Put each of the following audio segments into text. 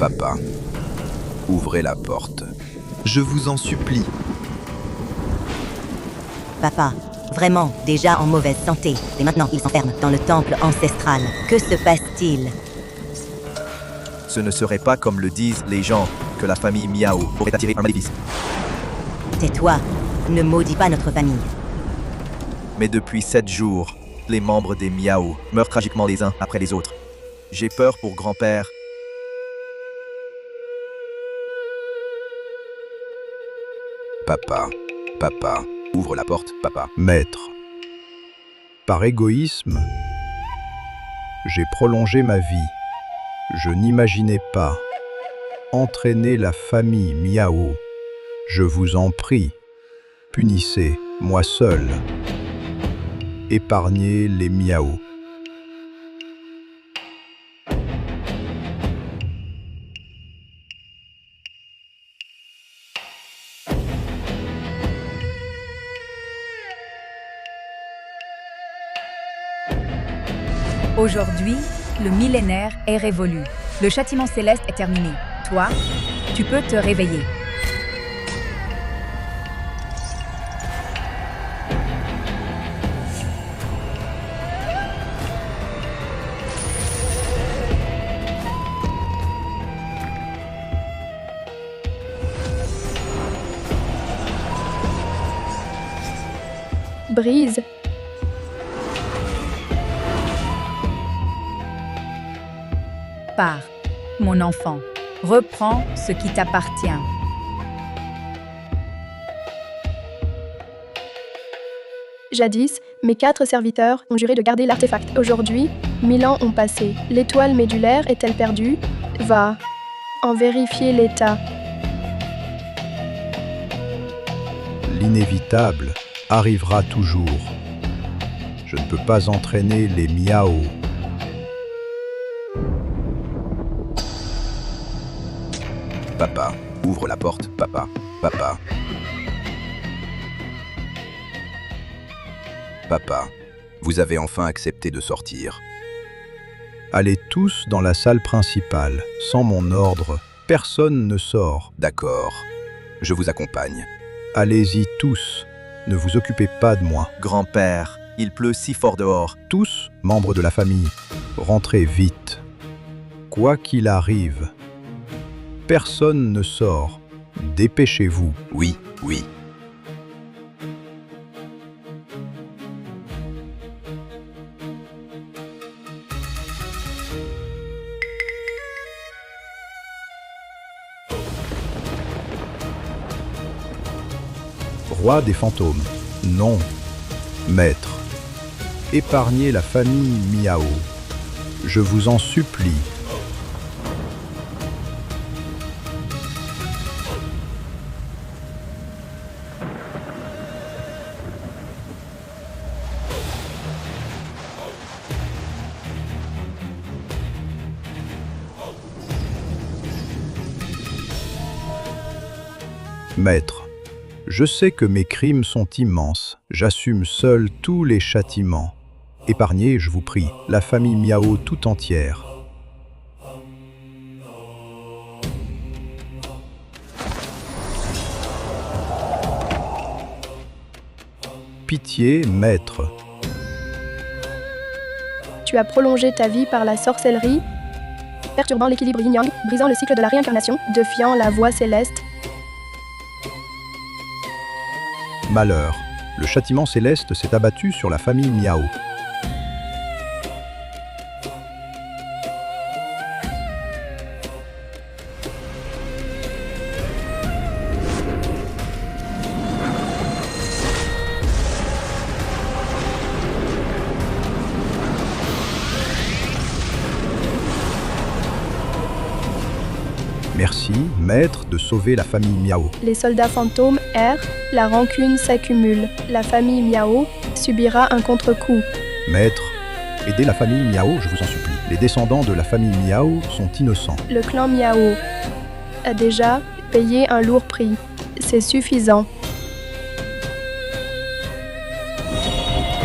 Papa, ouvrez la porte. Je vous en supplie. Papa, vraiment, déjà en mauvaise santé. Et maintenant, il s'enferme dans le temple ancestral. Que se passe-t-il? Ce ne serait pas comme le disent les gens, que la famille Miao aurait attiré un maléfice. Tais-toi, ne maudis pas notre famille. Mais depuis 7 jours, les membres des Miao meurent tragiquement les uns après les autres. J'ai peur pour grand-père. Papa, ouvre la porte, papa. Maître, par égoïsme, j'ai prolongé ma vie. Je n'imaginais pas entraîner la famille Miao. Je vous en prie, punissez, moi seul. Épargnez les Miao. Aujourd'hui, le millénaire est révolu. Le châtiment céleste est terminé. Toi, tu peux te réveiller. Brise. Pars, mon enfant. Reprends ce qui t'appartient. Jadis, mes 4 serviteurs ont juré de garder l'artefact. Aujourd'hui, 1000 ans ont passé. L'étoile médulaire est-elle perdue? Va en vérifier l'état. L'inévitable arrivera toujours. Je ne peux pas entraîner les Miao. Papa, ouvre la porte, papa. Papa, vous avez enfin accepté de sortir. Allez tous dans la salle principale. Sans mon ordre, personne ne sort. D'accord, je vous accompagne. Allez-y tous. Ne vous occupez pas de moi. Grand-père, il pleut si fort dehors. Tous, membres de la famille, rentrez vite. Quoi qu'il arrive, personne ne sort. Dépêchez-vous. Oui. Roi des fantômes. Non. Maître. Épargnez la famille Miao. Je vous en supplie. Maître, je sais que mes crimes sont immenses. J'assume seul tous les châtiments. Épargnez, je vous prie, la famille Miao tout entière. Pitié, maître. Tu as prolongé ta vie par la sorcellerie, perturbant l'équilibre yin-yang, brisant le cycle de la réincarnation, défiant la voie céleste. Malheur, le châtiment céleste s'est abattu sur la famille Miao. Merci, maître, de sauver la famille Miao. Les soldats fantômes errent, la rancune s'accumule. La famille Miao subira un contre-coup. Maître, aidez la famille Miao, je vous en supplie. Les descendants de la famille Miao sont innocents. Le clan Miao a déjà payé un lourd prix. C'est suffisant.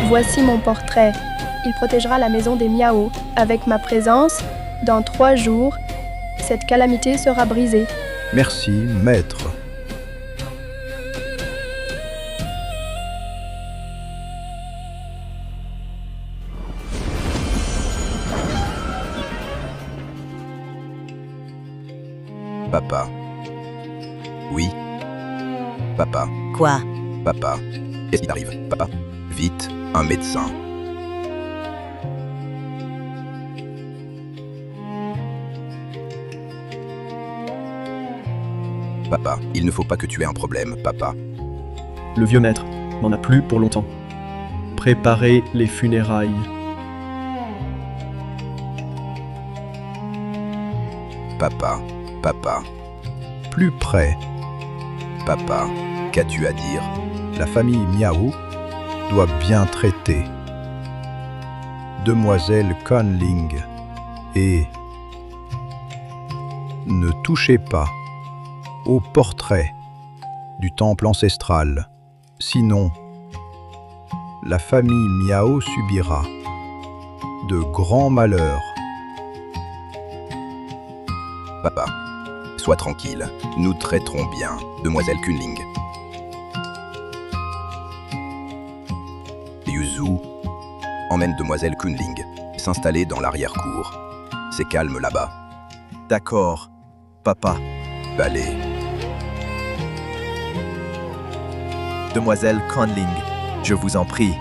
Voici mon portrait. Il protégera la maison des Miao. Avec ma présence, dans 3 jours, Cette calamité sera brisée. Merci, maître. Papa. Oui. Papa. Quoi? Papa. Qu'est-ce qui arrive, papa? Vite, un médecin. Papa, il ne faut pas que tu aies un problème, papa. Le vieux maître n'en a plus pour longtemps. Préparez les funérailles. Papa, papa, Plus près, papa, qu'as-tu à dire? la famille Miao doit bien traiter Demoiselle Conling et ne touchez pas au portrait du temple ancestral, sinon la famille Miao subira de grands malheurs. Papa, sois tranquille, nous traiterons bien, demoiselle Kunling. Yuzu, emmène demoiselle Kunling s'installer dans l'arrière-cour. C'est calme là-bas. D'accord, papa. Allez. Demoiselle Conling, je vous en prie.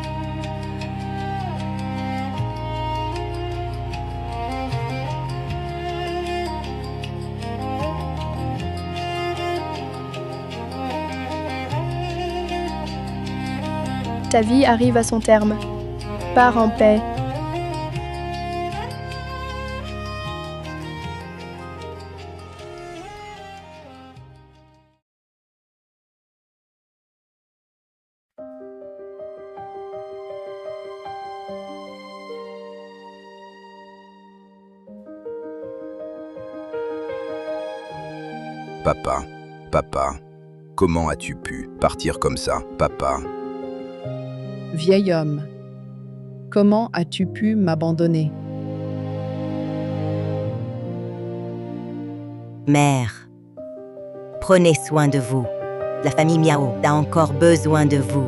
Ta vie arrive à son terme. Pars en paix. Papa, papa, comment as-tu pu partir comme ça, papa? Vieil homme, comment as-tu pu m'abandonner? Mère, prenez soin de vous. La famille Miao a encore besoin de vous.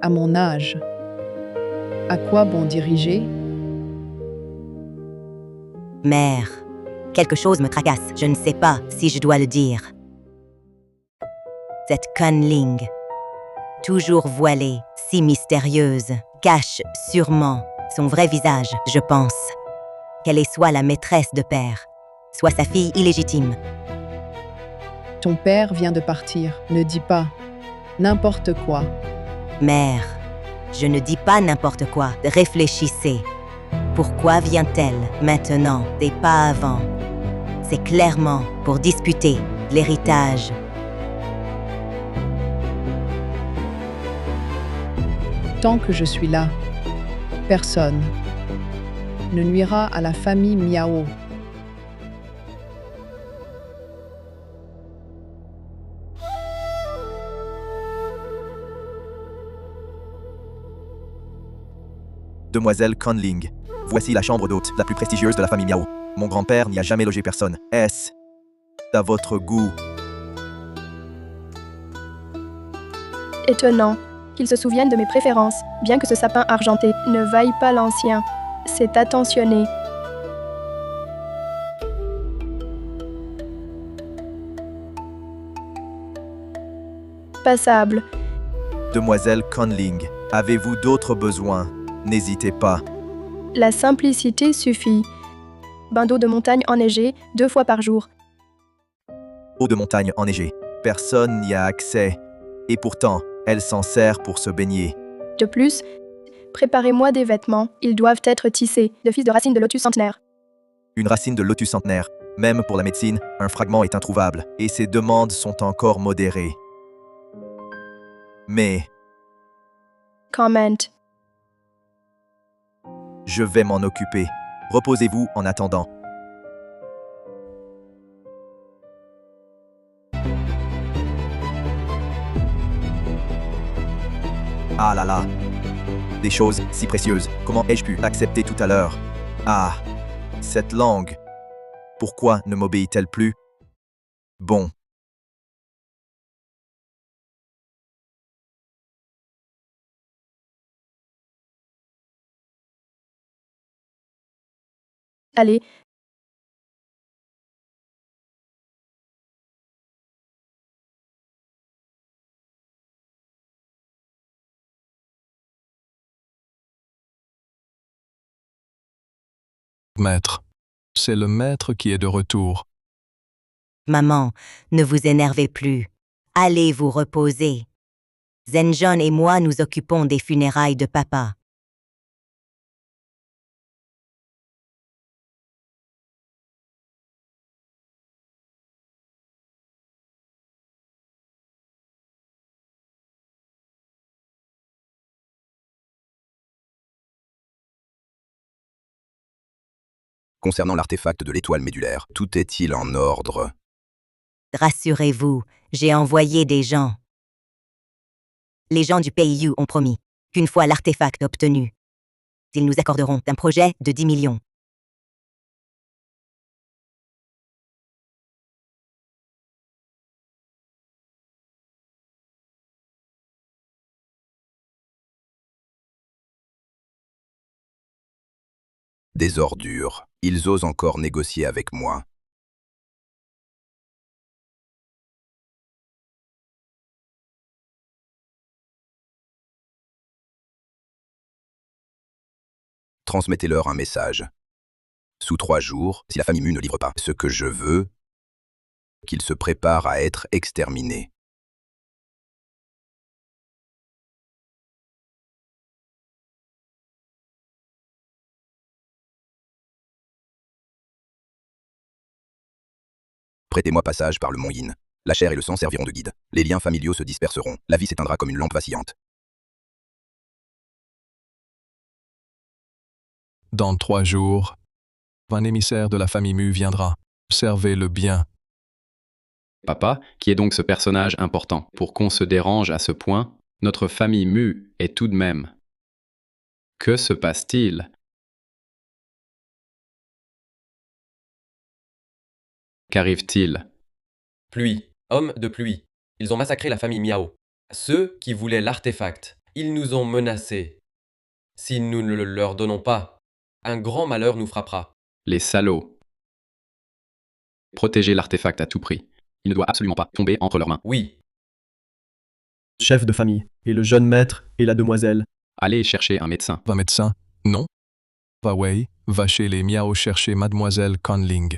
À mon âge, à quoi bon diriger? Mère, quelque chose me tracasse. Je ne sais pas si je dois le dire. Cette Conling, toujours voilée, si mystérieuse, cache sûrement son vrai visage, je pense. Qu'elle est soit la maîtresse de père, soit sa fille illégitime. Ton père vient de partir, ne dis pas n'importe quoi. Mère, je ne dis pas n'importe quoi. Réfléchissez. Pourquoi vient-elle maintenant et pas avant? C'est clairement pour disputer l'héritage. Tant que je suis là, personne ne nuira à la famille Miao. Demoiselle Conling, voici la chambre d'hôte, la plus prestigieuse de la famille Miao. Mon grand-père n'y a jamais logé personne. Est-ce à votre goût? Étonnant qu'il se souvienne de mes préférences, bien que ce sapin argenté ne vaille pas l'ancien. C'est attentionné. Passable. Demoiselle Conling, avez-vous d'autres besoins? N'hésitez pas. La simplicité suffit. Bain d'eau de montagne enneigée 2 fois par jour. Eau de montagne enneigée. Personne n'y a accès. Et pourtant, elle s'en sert pour se baigner. De plus, préparez-moi des vêtements. Ils doivent être tissés de fils de racine de lotus centenaire. Une racine de lotus centenaire. Même pour la médecine, un fragment est introuvable. Et ses demandes sont encore modérées. Mais Comment. je vais m'en occuper. Reposez-vous en attendant. Ah là là. Des choses si précieuses. Comment ai-je pu accepter tout à l'heure? Ah, cette langue. Pourquoi ne m'obéit-elle plus? Bon. Allez, Maître. C'est le maître qui est de retour. Maman, ne vous énervez plus. Allez vous reposer. Zenjon et moi nous occupons des funérailles de papa. Concernant l'artefact de l'étoile médulaire, tout est-il en ordre? Rassurez-vous, j'ai envoyé des gens. Les gens du pays ont promis qu'une fois l'artefact obtenu, ils nous accorderont un projet de 10 millions. Des ordures. Ils osent encore négocier avec moi. Transmettez-leur un message. Sous 3 jours, si la famille Mu ne livre pas ce que je veux, qu'ils se préparent à être exterminés. Prêtez-moi passage par le mont Yin. La chair et le sang serviront de guide. Les liens familiaux se disperseront. La vie s'éteindra comme une lampe vacillante. Dans 3 jours, un émissaire de la famille Mu viendra. Servez-le bien. Papa, qui est donc ce personnage important pour qu'on se dérange à ce point, notre famille Mu est tout de même. Que se passe-t-il? Qu'arrive-t-il? Pluie, hommes de pluie. Ils ont massacré la famille Miao. Ceux qui voulaient l'artefact, ils nous ont menacés. Si nous ne le leur donnons pas, un grand malheur nous frappera. Les salauds. Protégez l'artefact à tout prix. Il ne doit absolument pas tomber entre leurs mains. Oui, Chef de famille, et le jeune maître et la demoiselle. Allez chercher un médecin. Va médecin? Non. Va Wei, va chez les Miao chercher Mademoiselle Conling.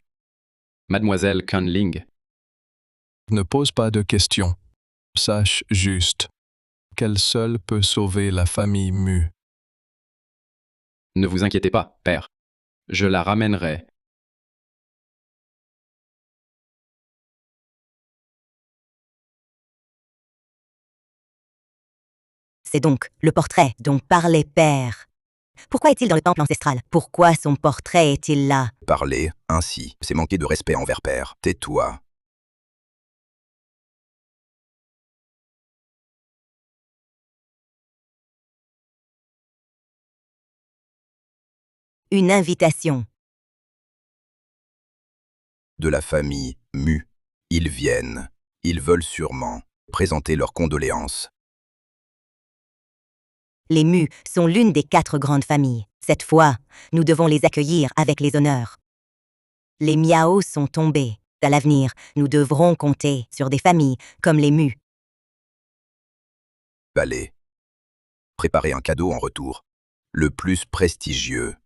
Mademoiselle Kunling. Ne pose pas de questions. Sache juste qu'elle seule peut sauver la famille Mu. Ne vous inquiétez pas, père. Je la ramènerai. C'est donc le portrait dont parlait Père. Pourquoi est-il dans le temple ancestral? Pourquoi son portrait est-il là? Parler ainsi, c'est manquer de respect envers Père. Tais-toi. Une invitation. De la famille Mu. Ils viennent. Ils veulent sûrement présenter leurs condoléances. Les Mu sont l'une des 4 grandes familles. Cette fois, nous devons les accueillir avec les honneurs. Les Miao sont tombés. À l'avenir, nous devrons compter sur des familles comme les Mu. Allez. Préparez un cadeau en retour. Le plus prestigieux.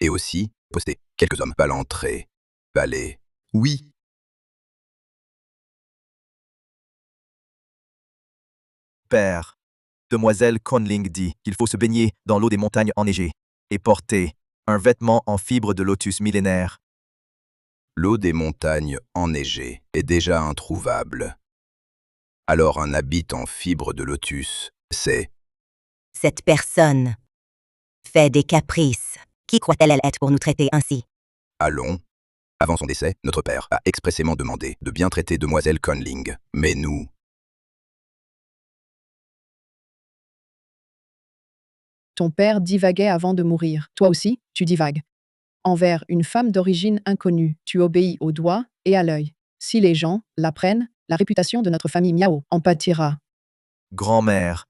Et aussi, postez quelques hommes à l'entrée. Allez. Oui. Père. Demoiselle Conling dit qu'il faut se baigner dans l'eau des montagnes enneigées et porter un vêtement en fibre de lotus millénaire. L'eau des montagnes enneigées est déjà introuvable. Alors un habit en fibre de lotus, c'est... Cette personne fait des caprices. Qui croit-elle être pour nous traiter ainsi? Allons. Avant son décès, notre père a expressément demandé de bien traiter demoiselle Conling. Mais nous... Ton père divaguait avant de mourir. Toi aussi, tu divagues. envers une femme d'origine inconnue. Tu obéis au doigt et à l'œil. Si les gens l'apprennent, la réputation de notre famille Miao en pâtira. Grand-mère,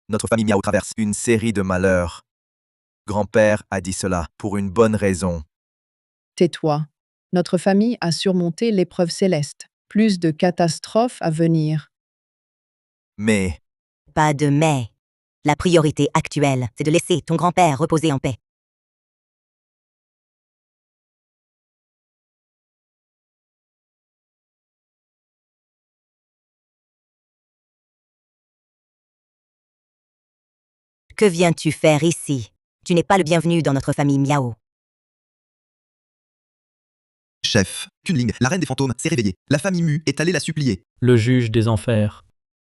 notre famille Miao traverse une série de malheurs. Grand-père a dit cela pour une bonne raison. Tais-toi. Notre famille a surmonté l'épreuve céleste. Plus de catastrophes à venir. Mais, Pas de mais. La priorité actuelle, c'est de laisser ton grand-père reposer en paix. Que viens-tu faire ici? Tu n'es pas le bienvenu dans notre famille Miao. Chef, Kunling, la reine des fantômes, s'est réveillée. La famille Mu est allée la supplier. Le juge des enfers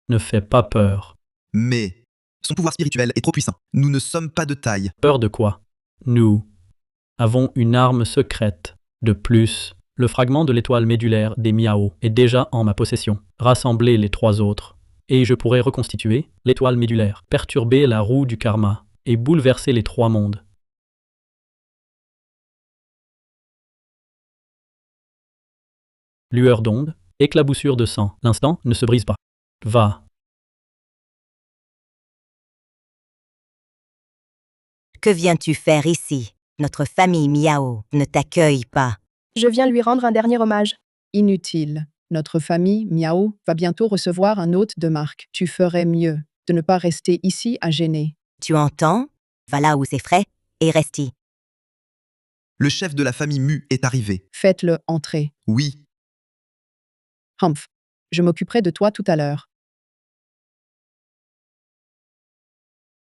ne fait pas peur. Mais son pouvoir spirituel est trop puissant. Nous ne sommes pas de taille. Peur de quoi? Nous avons une arme secrète. De plus, le fragment de l'étoile médulaire des Miao est déjà en ma possession. Rassemblez les 3 autres, et je pourrai reconstituer l'étoile médulaire, perturber la roue du karma, et bouleverser les 3 mondes. Lueur d'onde, éclaboussure de sang. L'instant ne se brise pas. Va. Que viens-tu faire ici? Notre famille Miao ne t'accueille pas. Je viens lui rendre un dernier hommage. Inutile. Notre famille Miao va bientôt recevoir un hôte de marque. Tu ferais mieux de ne pas rester ici à gêner. Tu entends? Va là où c'est frais et reste y. Le chef de la famille Mu est arrivé. Faites-le entrer. Oui, Humph. Je m'occuperai de toi tout à l'heure.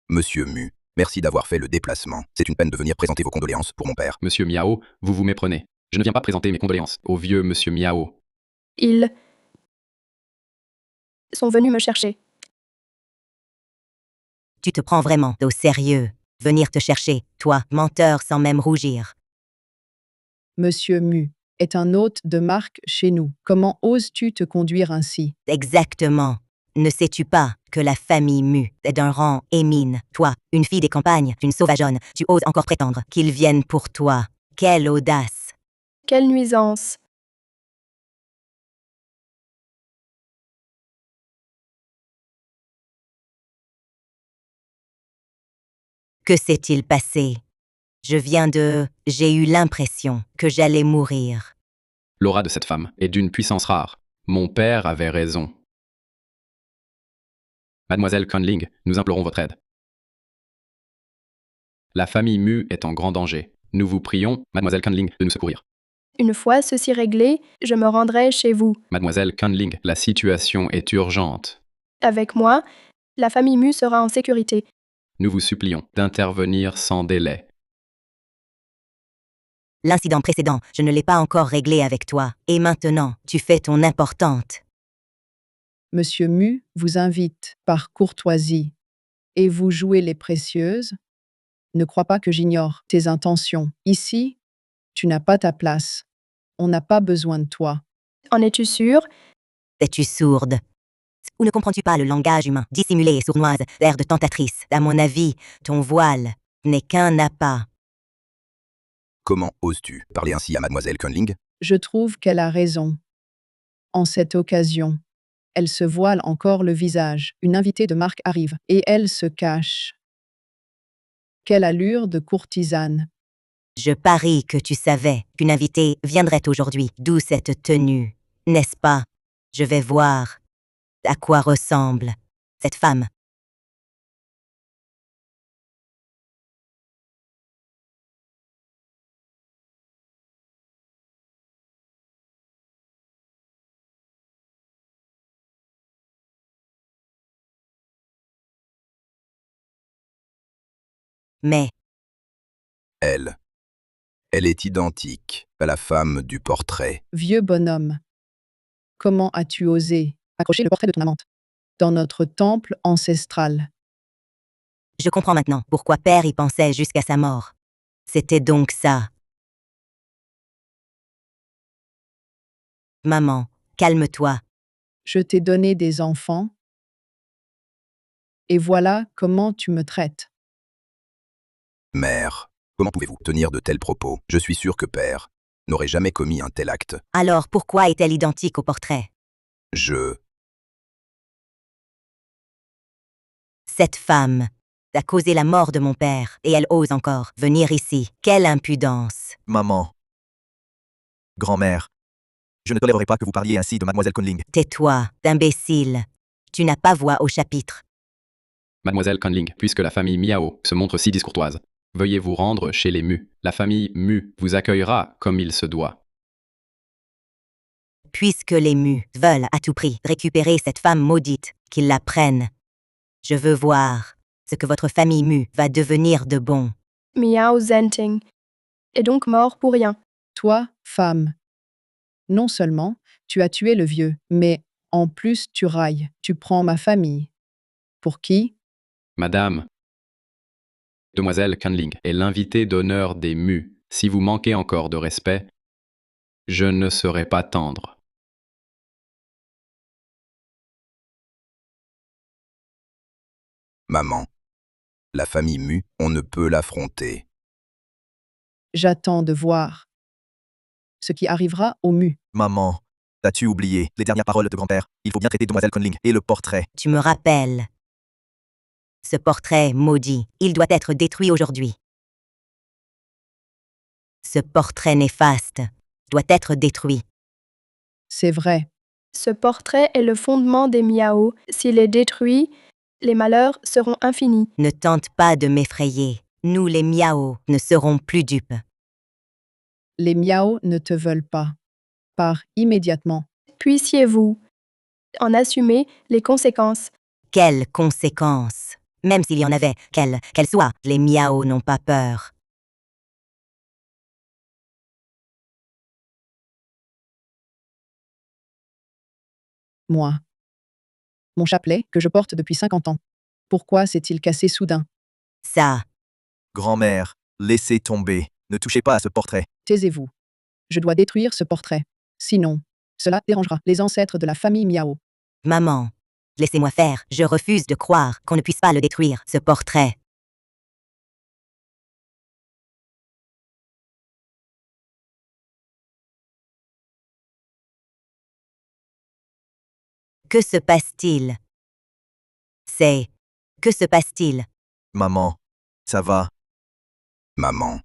Monsieur Mu, merci d'avoir fait le déplacement. C'est une peine de venir présenter vos condoléances pour mon père. Monsieur Miao, vous vous méprenez. Je ne viens pas présenter mes condoléances au vieux monsieur Miao. Ils sont venus me chercher. Tu te prends vraiment au sérieux. Venir te chercher, toi, menteur sans même rougir. Monsieur Mu est un hôte de marque chez nous. Comment oses-tu te conduire ainsi? Exactement. Ne sais-tu pas que la famille Mu est d'un rang émine? Toi, une fille des campagnes, une sauvageonne, tu oses encore prétendre qu'ils viennent pour toi. Quelle audace! Quelle nuisance! Que s'est-il passé? J'ai eu l'impression que j'allais mourir. L'aura de cette femme est d'une puissance rare. Mon père avait raison. Mademoiselle Conling, nous implorons votre aide. La famille Mu est en grand danger. Nous vous prions, Mademoiselle Conling, de nous secourir. Une fois ceci réglé, je me rendrai chez vous. Mademoiselle Conling, la situation est urgente. Avec moi, la famille Mu sera en sécurité. Nous vous supplions d'intervenir sans délai. L'incident précédent, je ne l'ai pas encore réglé avec toi. Et maintenant, tu fais ton importante. Monsieur Mu vous invite par courtoisie. Et vous jouez les précieuses? Ne crois pas que j'ignore tes intentions. Ici, tu n'as pas ta place. On n'a pas besoin de toi. En es-tu sûr? Es-tu sourde? Ou ne comprends-tu pas le langage humain, dissimulé et sournoise, l'air de tentatrice? À mon avis, ton voile n'est qu'un appât. Comment oses-tu parler ainsi à Mademoiselle Conling? Je trouve qu'elle a raison. En cette occasion, elle se voile encore le visage. Une invitée de marque arrive et elle se cache. Quelle allure de courtisane. Je parie que tu savais qu'une invitée viendrait aujourd'hui, d'où cette tenue, n'est-ce pas? Je vais voir à quoi ressemble cette femme. Mais Elle est identique à la femme du portrait. Vieux bonhomme. Comment as-tu osé accrocher le portrait de ton amante dans notre temple ancestral? je comprends maintenant pourquoi Père y pensait jusqu'à sa mort. C'était donc ça. Maman, calme-toi. Je t'ai donné des enfants. Et voilà comment tu me traites. Mère, Comment pouvez-vous tenir de tels propos? Je suis sûr que père n'aurait jamais commis un tel acte. Alors pourquoi est-elle identique au portrait? Cette femme a causé la mort de mon père, et elle ose encore venir ici. Quelle impudence! Maman. Grand-mère. Je ne tolérerai pas que vous parliez ainsi de mademoiselle Conling. Tais-toi, d'imbécile. Tu n'as pas voix au chapitre. Mademoiselle Conling, puisque la famille Miao se montre si discourtoise, veuillez vous rendre chez les Mu. La famille Mu vous accueillera comme il se doit. Puisque les Mu veulent à tout prix récupérer cette femme maudite, qu'ils la prennent. Je veux voir ce que votre famille Mu va devenir de bon. Miao Zenting est donc mort pour rien. Toi, femme, non seulement tu as tué le vieux, mais en plus tu railles, tu prends ma famille. Pour qui? Madame, Demoiselle Conling est l'invitée d'honneur des Mu. Si vous manquez encore de respect, je ne serai pas tendre. Maman. La famille Mu, on ne peut l'affronter. J'attends de voir ce qui arrivera au Mu. Maman. T'as-tu oublié les dernières paroles de grand-père? Il faut bien traiter demoiselle Conling et le portrait. Tu me rappelles. Ce portrait maudit, il doit être détruit aujourd'hui. Ce portrait néfaste doit être détruit. C'est vrai. Ce portrait est le fondement des Miao. S'il est détruit, les malheurs seront infinis. Ne tente pas de m'effrayer. Nous, les Miao, ne serons plus dupes. Les Miao ne te veulent pas. Pars immédiatement. Puissiez-vous en assumer les conséquences. Quelles conséquences? Même s'il y en avait, qu'elles soient, les Miao n'ont pas peur. Moi. Mon chapelet, que je porte depuis 50 ans. Pourquoi s'est-il cassé soudain? Ça, Grand-mère, laissez tomber. Ne touchez pas à ce portrait. Taisez-vous. Je dois détruire ce portrait. Sinon, cela dérangera les ancêtres de la famille Miao. maman, laissez-moi faire. Je refuse de croire qu'on ne puisse pas le détruire, ce portrait. Que se passe-t-il? Que se passe-t-il? Maman. Ça va. Maman.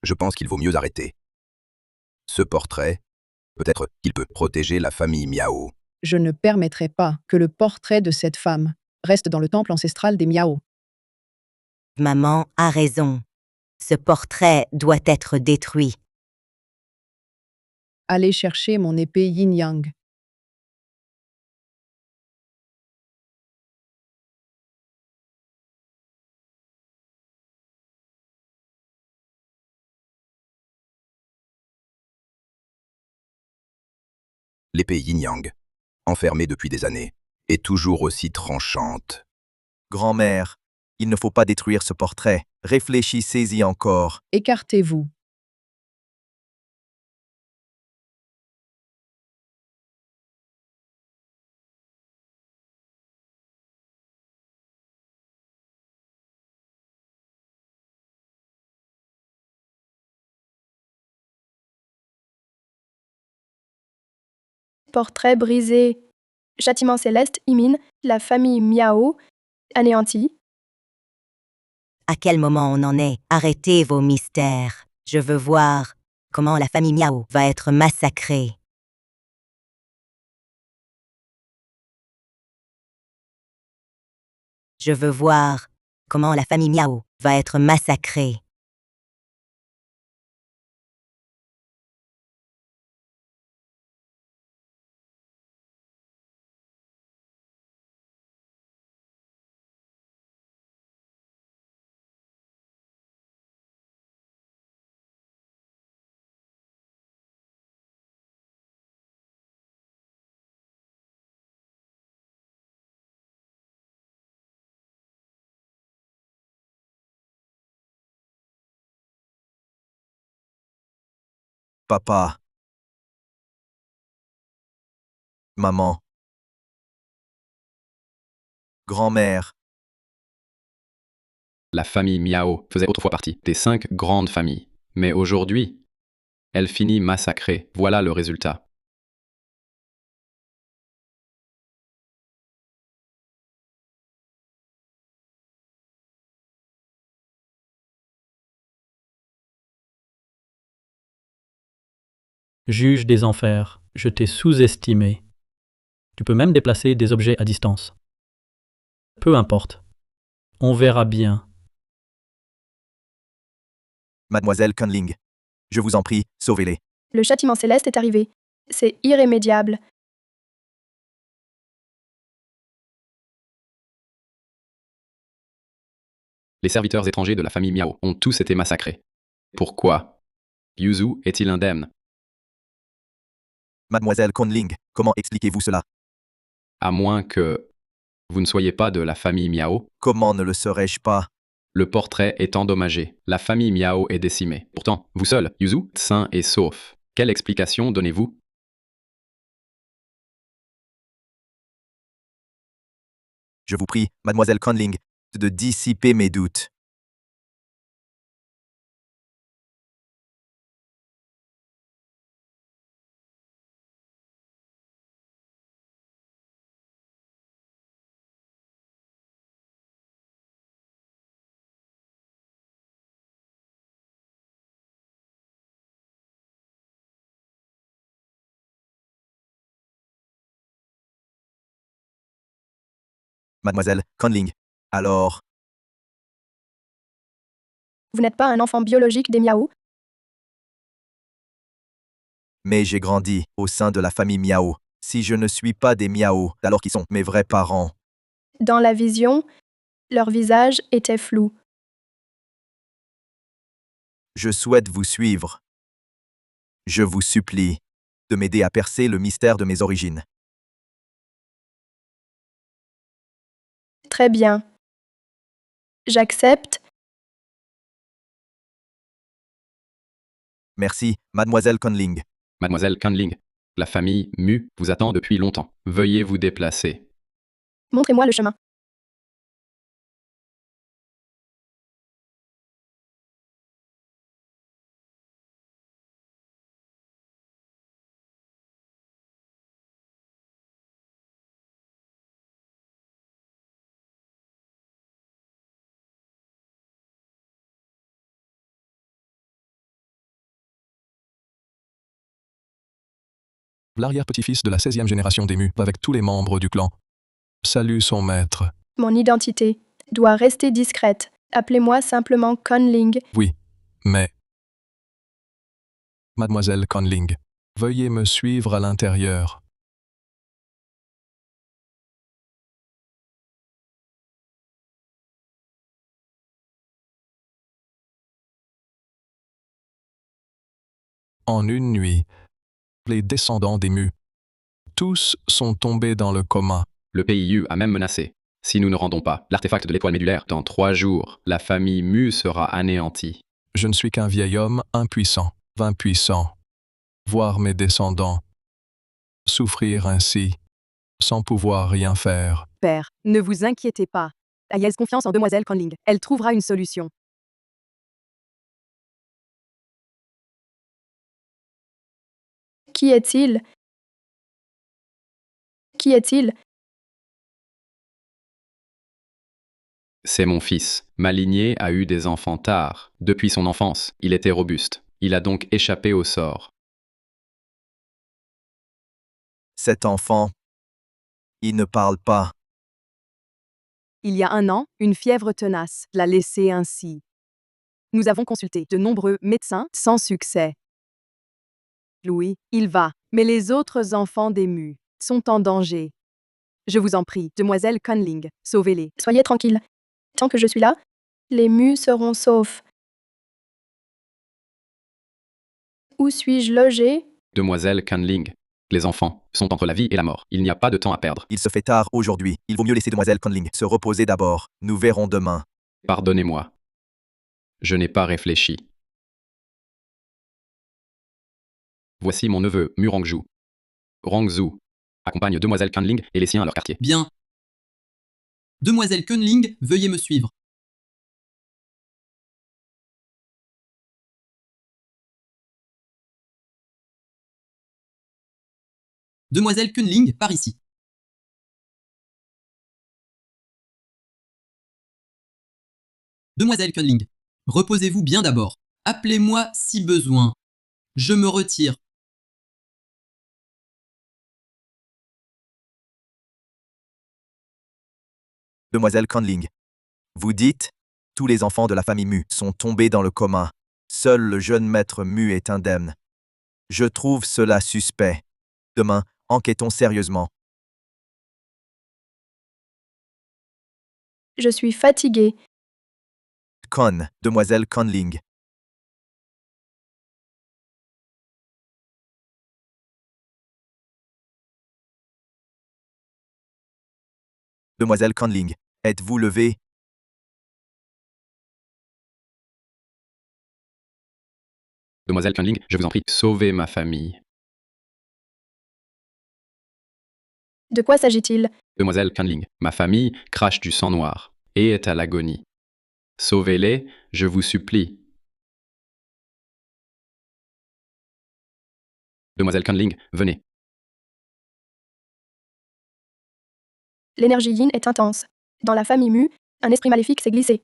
Je pense qu'il vaut mieux arrêter. Ce portrait, peut-être qu'il peut protéger la famille Miao. Je ne permettrai pas que le portrait de cette femme reste dans le temple ancestral des Miao. Maman a raison. Ce portrait doit être détruit. Allez chercher mon épée yin-yang. L'épée yin-yang, enfermée depuis des années, est toujours aussi tranchante. Grand-mère. Il ne faut pas détruire ce portrait. Réfléchissez-y encore. Écartez-vous. Portrait brisé. Châtiment céleste, Imine, la famille Miao, anéantie. À quel moment on en est? Arrêtez vos mystères. Je veux voir comment la famille Miao va être massacrée. Je veux voir comment la famille Miao va être massacrée. Papa. Maman. Grand-mère. La famille Miao faisait autrefois partie des 5 grandes familles. Mais aujourd'hui, elle finit massacrée. Voilà le résultat. Juge des enfers, je t'ai sous-estimé. Tu peux même déplacer des objets à distance. Peu importe. On verra bien. Mademoiselle Conling. Je vous en prie, sauvez-les. Le châtiment céleste est arrivé. C'est irrémédiable. Les serviteurs étrangers de la famille Miao ont tous été massacrés. Pourquoi Yuzu est-il indemne? Mademoiselle Conling, comment expliquez-vous cela? À moins que vous ne soyez pas de la famille Miao. Comment ne le serais-je pas? Le portrait est endommagé. La famille Miao est décimée. Pourtant, vous seul, Yuzu, sain et sauf. Quelle explication donnez-vous? Je vous prie, Mademoiselle Conling, de dissiper mes doutes. Mademoiselle Conling. Alors, Vous n'êtes pas un enfant biologique des Miao? mais j'ai grandi au sein de la famille Miao. Si je ne suis pas des Miao, alors qui sont mes vrais parents? Dans la vision, leur visage était flou. Je souhaite vous suivre. Je vous supplie de m'aider à percer le mystère de mes origines. Très bien. J'accepte. Merci, Mademoiselle Conling. Mademoiselle Conling, la famille Mu vous attend depuis longtemps. Veuillez vous déplacer. Montrez-moi le chemin. L'arrière-petit-fils de la 16e génération des Mu, avec tous les membres du clan. Salue son maître. Mon identité doit rester discrète. Appelez-moi simplement Conling. Oui, mais... Mademoiselle Conling, veuillez me suivre à l'intérieur. En une nuit, les descendants des Mu, tous sont tombés dans le coma. Le PIU a même menacé. Si nous ne rendons pas l'artefact de l'étoile médulaire dans 3 jours, la famille Mu sera anéantie. Je ne suis qu'un vieil homme impuissant, impuissant. Voir mes descendants souffrir ainsi, sans pouvoir rien faire. Père, ne vous inquiétez pas. Ayez confiance en demoiselle Conling. Elle trouvera une solution. Qui est-il? Qui est-il? C'est mon fils. Ma lignée a eu des enfants tard. Depuis son enfance, il était robuste. Il a donc échappé au sort. Cet enfant, il ne parle pas. Il y a 1 an, une fièvre tenace l'a laissé ainsi. Nous avons consulté de nombreux médecins sans succès. Louis, il va, mais les autres enfants des Mu sont en danger. Je vous en prie, demoiselle Conling, sauvez-les. Soyez tranquille. Tant que je suis là, les Mu seront saufs. Où suis-je logé? Demoiselle Conling, les enfants sont entre la vie et la mort. Il n'y a pas de temps à perdre. Il se fait tard aujourd'hui. Il vaut mieux laisser Demoiselle Conling se reposer d'abord. Nous verrons demain. Pardonnez-moi. Je n'ai pas réfléchi. Voici mon neveu, Mu Rangju. Rangzu accompagne Demoiselle Conling et les siens à leur quartier. Bien. Demoiselle Conling, veuillez me suivre. Demoiselle Kunling, par ici. Demoiselle Kunling, reposez-vous bien d'abord. Appelez-moi si besoin. Je me retire. Demoiselle Conling. Vous dites, tous les enfants de la famille Mu sont tombés dans le coma. Seul le jeune maître Mu est indemne. Je trouve cela suspect. Demain, enquêtons sérieusement. Je suis fatiguée. Demoiselle Conling. Demoiselle Conling, êtes-vous levée? Demoiselle Kunling, je vous en prie, sauvez ma famille. De quoi s'agit-il? Demoiselle Kunling, ma famille crache du sang noir et est à l'agonie. Sauvez-les, je vous supplie. Demoiselle Kunling, venez. L'énergie yin est intense. Dans la famille Mu, un esprit maléfique s'est glissé.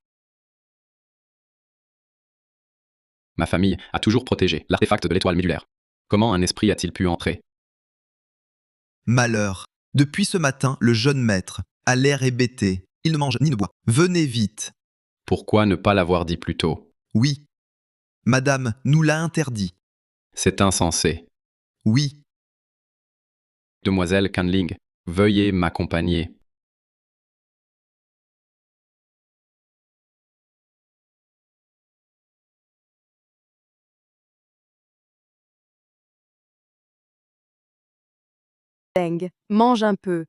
Ma famille a toujours protégé l'artefact de l'étoile médulaire. Comment un esprit a-t-il pu entrer? Malheur. Depuis ce matin, le jeune maître a l'air hébété. Il ne mange ni ne boit. Venez vite. Pourquoi ne pas l'avoir dit plus tôt? Oui. Madame nous l'a interdit. C'est insensé. Oui. Demoiselle Kunling, veuillez m'accompagner. Deng, mange un peu.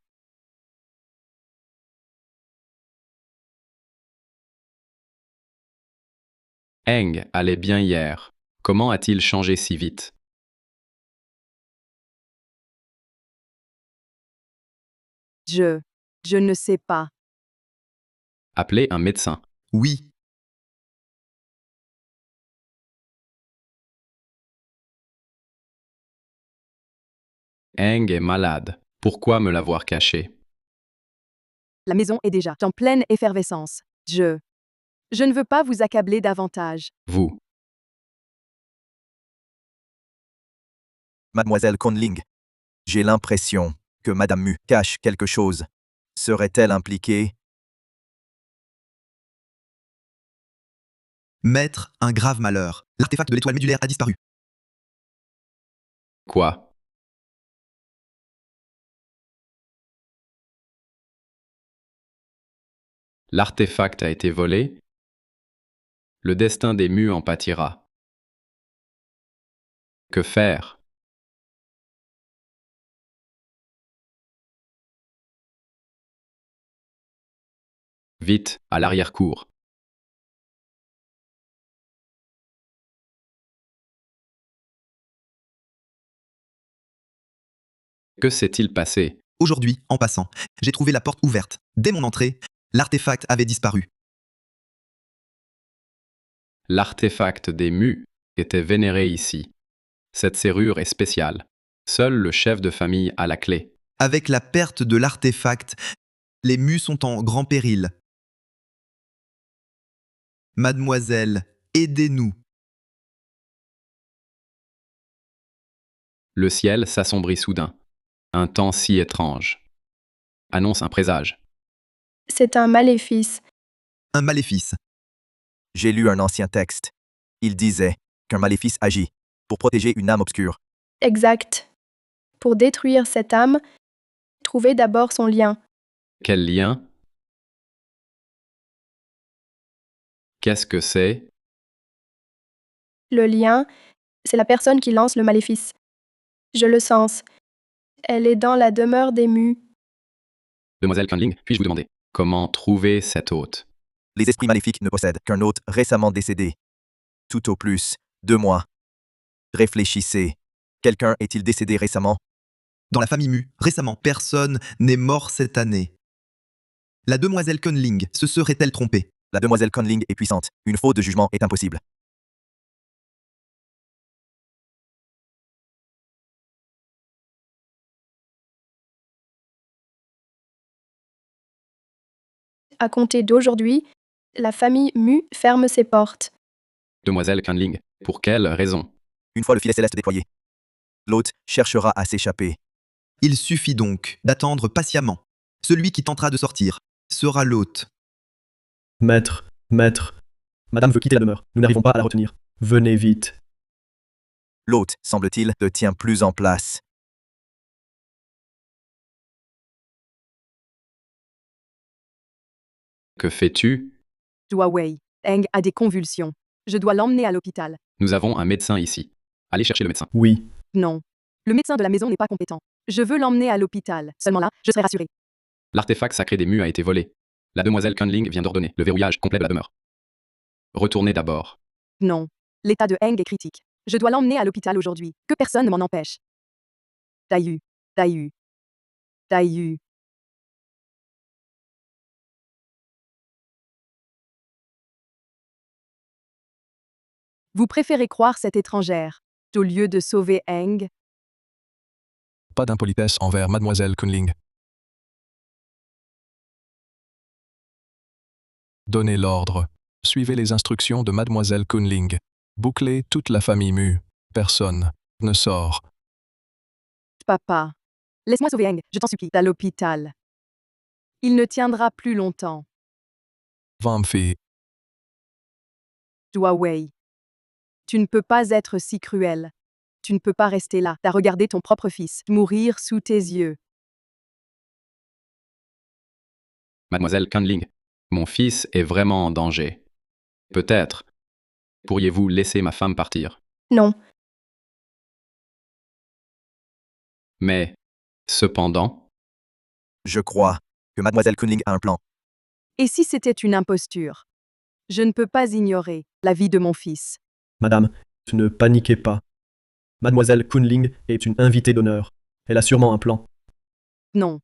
Eng allait bien hier. Comment a-t-il changé si vite? Je ne sais pas. Appelez un médecin. Oui. Eng est malade. Pourquoi me l'avoir caché? La maison est déjà en pleine effervescence. Je ne veux pas vous accabler davantage. Vous. Mademoiselle Conling. J'ai l'impression que Madame Mu cache quelque chose. Serait-elle impliquée? Maître, un grave malheur. L'artefact de l'étoile médulaire a disparu. Quoi? L'artefact a été volé? Le destin des Mu en pâtira. Que faire? Vite, à l'arrière-cour. Que s'est-il passé? Aujourd'hui, en passant, j'ai trouvé la porte ouverte. Dès mon entrée, l'artefact avait disparu. L'artefact des Mu était vénéré ici. Cette serrure est spéciale. Seul le chef de famille a la clé. Avec la perte de l'artefact, les Mu sont en grand péril. Mademoiselle, aidez-nous. Le ciel s'assombrit soudain. Un temps si étrange. Annonce un présage. C'est un maléfice. Un maléfice. J'ai lu un ancien texte. Il disait qu'un maléfice agit pour protéger une âme obscure. Exact. Pour détruire cette âme, trouvez d'abord son lien. Quel lien? Qu'est-ce que c'est? Le lien, c'est la personne qui lance le maléfice. Je le sens. Elle est dans la demeure des Mu. Demoiselle Kunling, puis-je vous demander comment trouver cet hôte? Les esprits maléfiques ne possèdent qu'un hôte récemment décédé. Tout au plus, 2 mois. Réfléchissez. Quelqu'un est-il décédé récemment? Dans la famille Mu, récemment, personne n'est mort cette année. La demoiselle Kunling se serait-elle trompée? La demoiselle Conling est puissante. Une faute de jugement est impossible. À compter d'aujourd'hui, la famille Mu ferme ses portes. Demoiselle Cunling, pour quelle raison? Une fois le filet céleste déployé, l'hôte cherchera à s'échapper. Il suffit donc d'attendre patiemment. Celui qui tentera de sortir sera l'hôte. Maître, Madame veut quitter la demeure. Nous n'arrivons pas à la retenir. Venez vite. L'hôte, semble-t-il, ne tient plus en place. Que fais-tu? Wei, Eng a des convulsions. Je dois l'emmener à l'hôpital. Nous avons un médecin ici. Allez chercher le médecin. Oui. Non. Le médecin de la maison n'est pas compétent. Je veux l'emmener à l'hôpital. Seulement là, je serai rassurée. L'artefact sacré des Mu a été volé. La demoiselle Cunling vient d'ordonner le verrouillage complet de la demeure. Retournez d'abord. Non. L'état de Eng est critique. Je dois l'emmener à l'hôpital aujourd'hui. Que personne ne m'en empêche. Taïu. Taïu. Taïu. Vous préférez croire cette étrangère au lieu de sauver Eng? Pas d'impolitesse envers mademoiselle Cunling. Donnez l'ordre. Suivez les instructions de mademoiselle Cunling. Bouclez toute la famille Mu. Personne ne sort. Papa. Laisse-moi sauver Eng, je t'en supplie, à l'hôpital. Il ne tiendra plus longtemps. Vamphi. Wei. Tu ne peux pas être si cruel. Tu ne peux pas rester là, à regarder ton propre fils mourir sous tes yeux. Mademoiselle Cunling, mon fils est vraiment en danger. Peut-être. Pourriez-vous laisser ma femme partir? Non. Mais, cependant, Je crois que mademoiselle Cunling a un plan. Et si c'était une imposture? Je ne peux pas ignorer la vie de mon fils. Madame, ne paniquez pas. Mademoiselle Cunling est une invitée d'honneur. Elle a sûrement un plan. Non.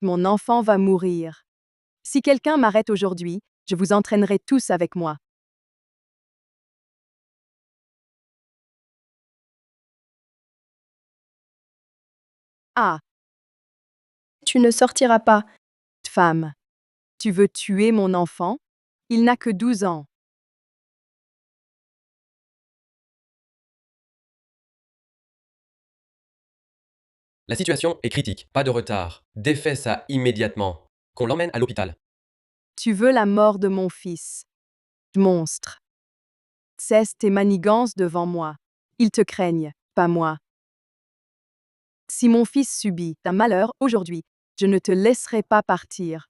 Mon enfant va mourir. Si quelqu'un m'arrête aujourd'hui, je vous entraînerai tous avec moi. Ah, Tu ne sortiras pas. femme. Tu veux tuer mon enfant? Il n'a que 12 ans. La situation est critique, pas de retard. Défais ça immédiatement. Qu'on l'emmène à l'hôpital. Tu veux la mort de mon fils. Monstre. Cesse tes manigances devant moi. Ils te craignent, pas moi. Si mon fils subit un malheur aujourd'hui, je ne te laisserai pas partir.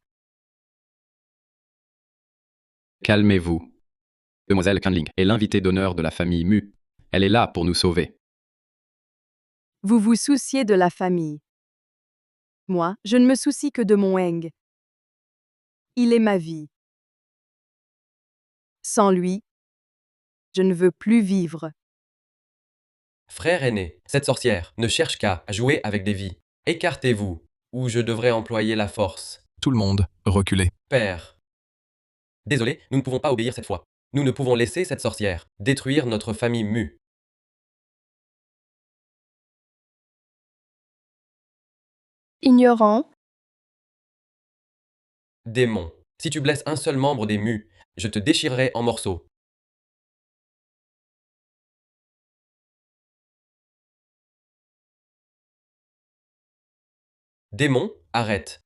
calmez-vous. Demoiselle Cunling est l'invitée d'honneur de la famille Mu. Elle est là pour nous sauver. Vous vous souciez de la famille. Moi, je ne me soucie que de mon Eng. Il est ma vie. Sans lui, je ne veux plus vivre. Frère aîné, cette sorcière ne cherche qu'à jouer avec des vies. Écartez-vous, ou je devrais employer la force. Tout le monde, reculez. Père. Désolé, nous ne pouvons pas obéir cette fois. Nous ne pouvons laisser cette sorcière détruire notre famille Mu. Ignorant. Démon, si tu blesses un seul membre des Mu, je te déchirerai en morceaux. Démon, arrête.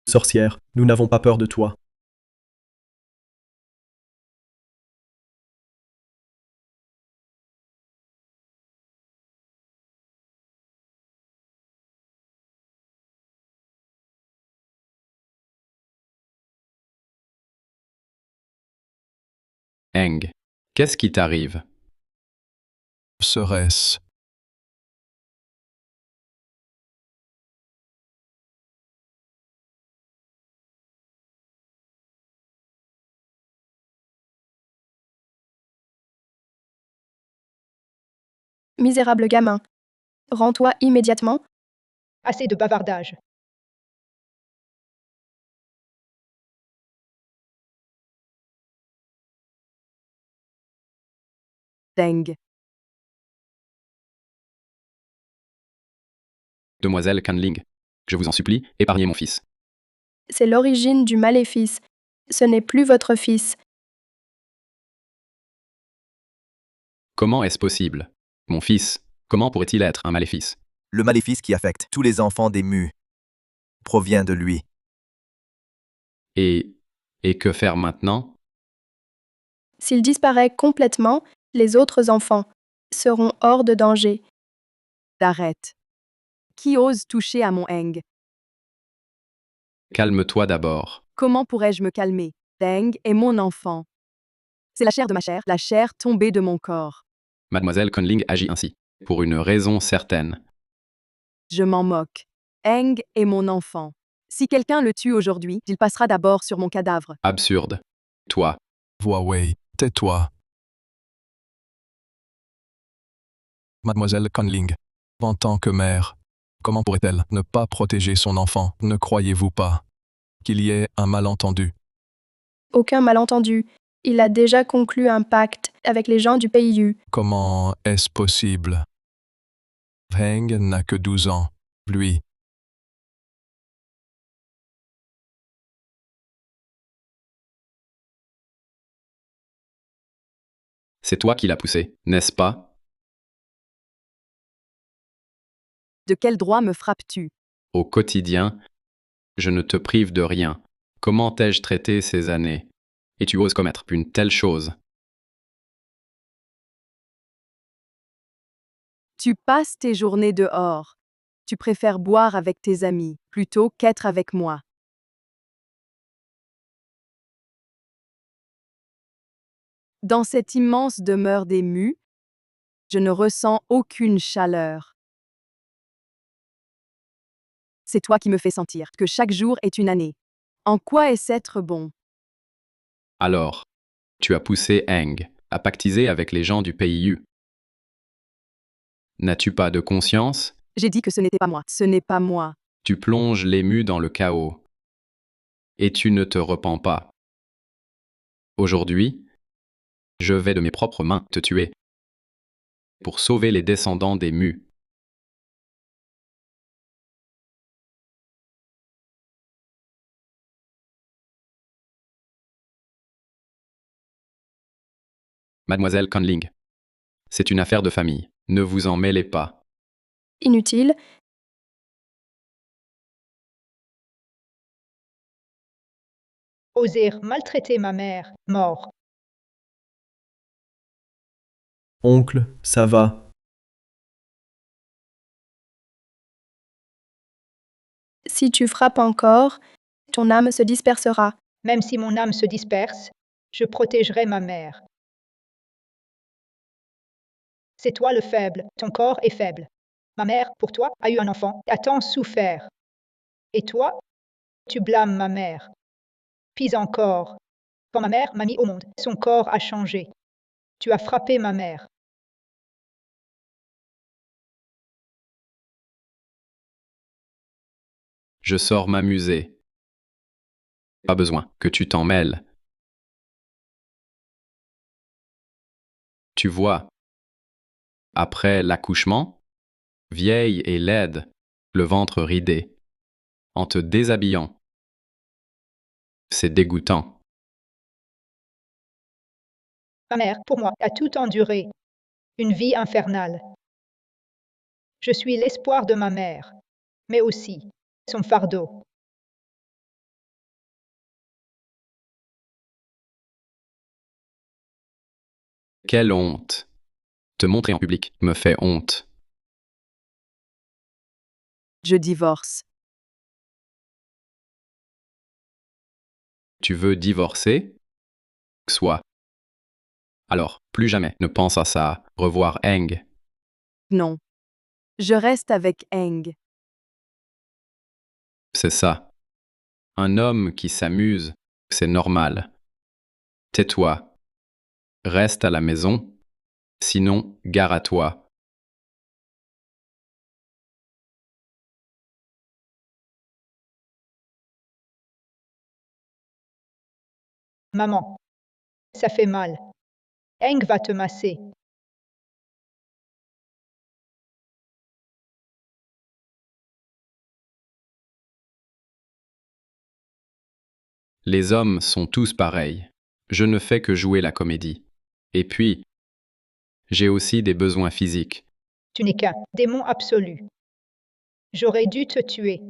Sorcière, nous n'avons pas peur de toi. Eng, qu'est-ce qui t'arrive? Serait-ce Misérable gamin. Rends-toi immédiatement. Assez de bavardage. Eng. Demoiselle Canling, je vous en supplie, épargnez mon fils. C'est l'origine du maléfice. Ce n'est plus votre fils. Comment est-ce possible? Mon fils, comment pourrait-il être un maléfice? Le maléfice qui affecte tous les enfants des Mu provient de lui. Et que faire maintenant? S'il disparaît complètement, les autres enfants seront hors de danger. Arrête. Qui ose toucher à mon Eng? Calme-toi d'abord. Comment pourrais-je me calmer? Eng est mon enfant. C'est la chair de ma chair, la chair tombée de mon corps. Mademoiselle Conling agit ainsi, pour une raison certaine. Je m'en moque. Eng est mon enfant. Si quelqu'un le tue aujourd'hui, il passera d'abord sur mon cadavre. Absurde. Toi, Wei, tais-toi. Mademoiselle Conling, en tant que mère, comment pourrait-elle ne pas protéger son enfant? Ne croyez-vous pas qu'il y ait un malentendu? Aucun malentendu. Il a déjà conclu un pacte avec les gens du PIU. Comment est-ce possible? Heng n'a que 12 ans, lui. c'est toi qui l'as poussé, n'est-ce pas? De quel droit me frappes-tu? Au quotidien, je ne te prive de rien. Comment ai-je traité ces années? Et tu oses commettre une telle chose? Tu passes tes journées dehors. Tu préfères boire avec tes amis plutôt qu'être avec moi. Dans cette immense demeure des Mu, je ne ressens aucune chaleur. C'est toi qui me fais sentir que chaque jour est une année. En quoi est-ce être bon? Alors, tu as poussé Heng à pactiser avec les gens du PIU. N'as-tu pas de conscience? J'ai dit que ce n'était pas moi. Ce n'est pas moi. Tu plonges les Mu dans le chaos. Et tu ne te repens pas. Aujourd'hui, je vais de mes propres mains te tuer. Pour sauver les descendants des Mu. Mademoiselle Conling, c'est une affaire de famille. Ne vous en mêlez pas. Inutile. Oser maltraiter ma mère, mort. Oncle, ça va. Si tu frappes encore, ton âme se dispersera. Même si mon âme se disperse, je protégerai ma mère. C'est toi le faible, ton corps est faible. Ma mère, pour toi, a eu un enfant, a tant souffert. Et toi, tu blâmes ma mère. Puis encore, quand ma mère m'a mis au monde, son corps a changé. Tu as frappé ma mère. Je sors m'amuser. Pas besoin que tu t'en mêles. Tu vois, après l'accouchement, vieille et laide, le ventre ridé, en te déshabillant. C'est dégoûtant. Ma mère, pour moi, a tout enduré. Une vie infernale. Je suis l'espoir de ma mère, mais aussi son fardeau. Quelle honte! Te montrer en public me fait honte. Je divorce. Tu veux divorcer? Soit. Alors, plus jamais ne pense à ça. Revoir Heng. Non. Je reste avec Heng. C'est ça. Un homme qui s'amuse, c'est normal. Tais-toi. Reste à la maison. Sinon, gare à toi. Maman, ça fait mal. Heng va te masser. Les hommes sont tous pareils. Je ne fais que jouer la comédie. Et puis, j'ai aussi des besoins physiques. Tu n'es qu'un démon absolu. J'aurais dû te tuer.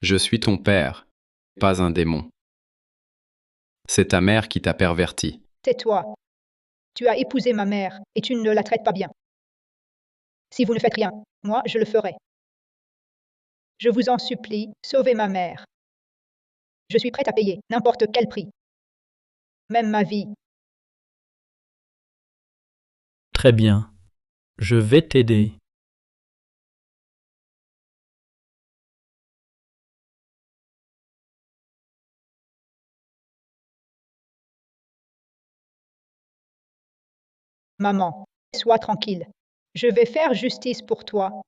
Je suis ton père, pas un démon. C'est ta mère qui t'a perverti. Tais-toi. Tu as épousé ma mère et tu ne la traites pas bien. Si vous ne faites rien, moi, je le ferai. Je vous en supplie, sauvez ma mère. Je suis prête à payer n'importe quel prix. Même ma vie. Très bien. Je vais t'aider. Maman, sois tranquille. Je vais faire justice pour toi.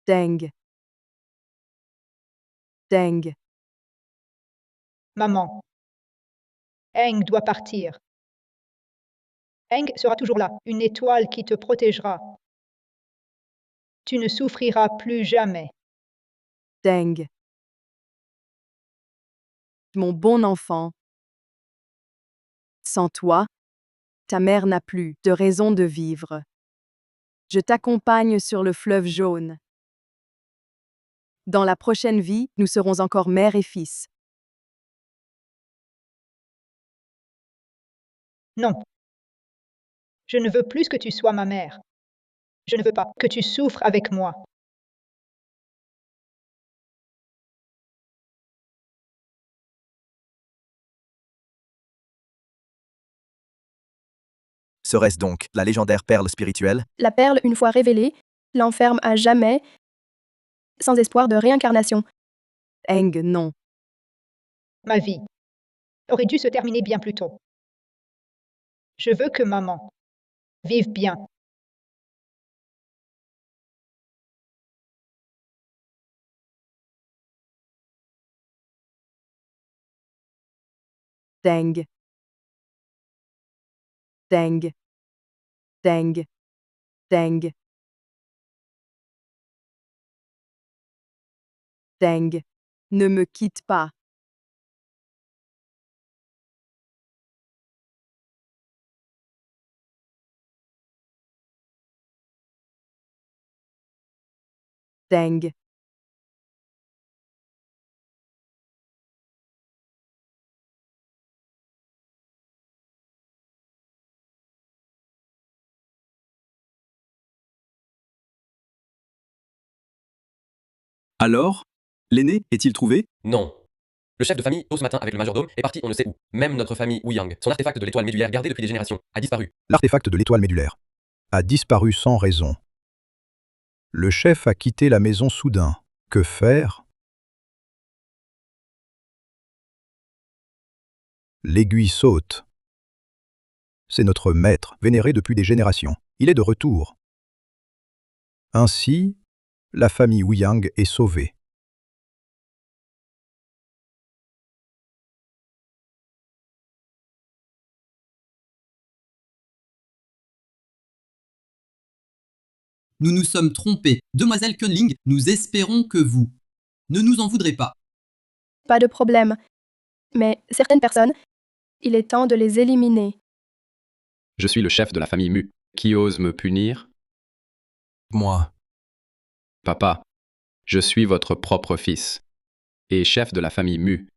Deng. Deng. Maman. Eng doit partir. Eng sera toujours là, une étoile qui te protégera. Tu ne souffriras plus jamais. Deng. Mon bon enfant. Sans toi, ta mère n'a plus de raison de vivre. Je t'accompagne sur le fleuve jaune. Dans la prochaine vie, nous serons encore mère et fils. Non. Je ne veux plus que tu sois ma mère. Je ne veux pas que tu souffres avec moi. Serait-ce donc la légendaire perle spirituelle? La perle, une fois révélée, l'enferme à jamais, sans espoir de réincarnation. Eng, non. Ma vie aurait dû se terminer bien plus tôt. Je veux que maman vive bien. Deng. Deng. Deng. Deng. Deng. Ne me quitte pas. Deng. Alors, l'aîné est-il trouvé? Non. Le chef de famille, tôt ce matin avec le majordome, est parti on ne sait où. Même notre famille Wu Yang, son artefact de l'étoile médulaire gardé depuis des générations, a disparu. L'artefact de l'étoile médulaire a disparu sans raison. Le chef a quitté la maison soudain. Que faire? L'aiguille saute. C'est notre maître, vénéré depuis des générations. Il est de retour. Ainsi, la famille Wu Yang est sauvée. Nous nous sommes trompés. Demoiselle Kunling, nous espérons que vous ne nous en voudrez pas. Pas de problème. Mais certaines personnes, il est temps de les éliminer. Je suis le chef de la famille Mu. Qui ose me punir? Moi. Papa, je suis votre propre fils. Et chef de la famille Mu.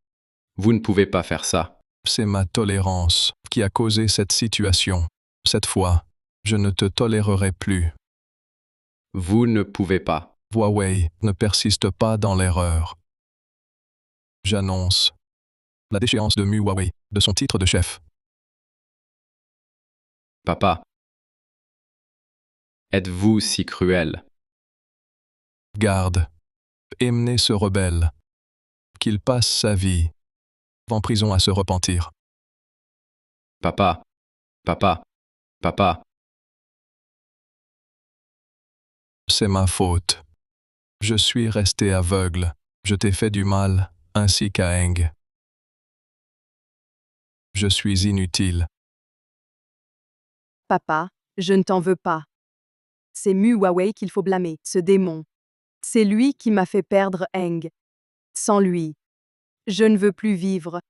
Vous ne pouvez pas faire ça. C'est ma tolérance qui a causé cette situation. Cette fois, je ne te tolérerai plus. Vous ne pouvez pas. Huawei ne persiste pas dans l'erreur. J'annonce la déchéance de Mu Huawei de son titre de chef. Papa, êtes-vous si cruel? Garde, Emné se rebelle. Qu'il passe sa vie en prison à se repentir. Papa, papa, papa. C'est ma faute. Je suis resté aveugle. Je t'ai fait du mal, ainsi qu'à Eng. Je suis inutile. Papa, je ne t'en veux pas. C'est Mu Huawei qu'il faut blâmer, ce démon. C'est lui qui m'a fait perdre Eng. Sans lui, je ne veux plus vivre.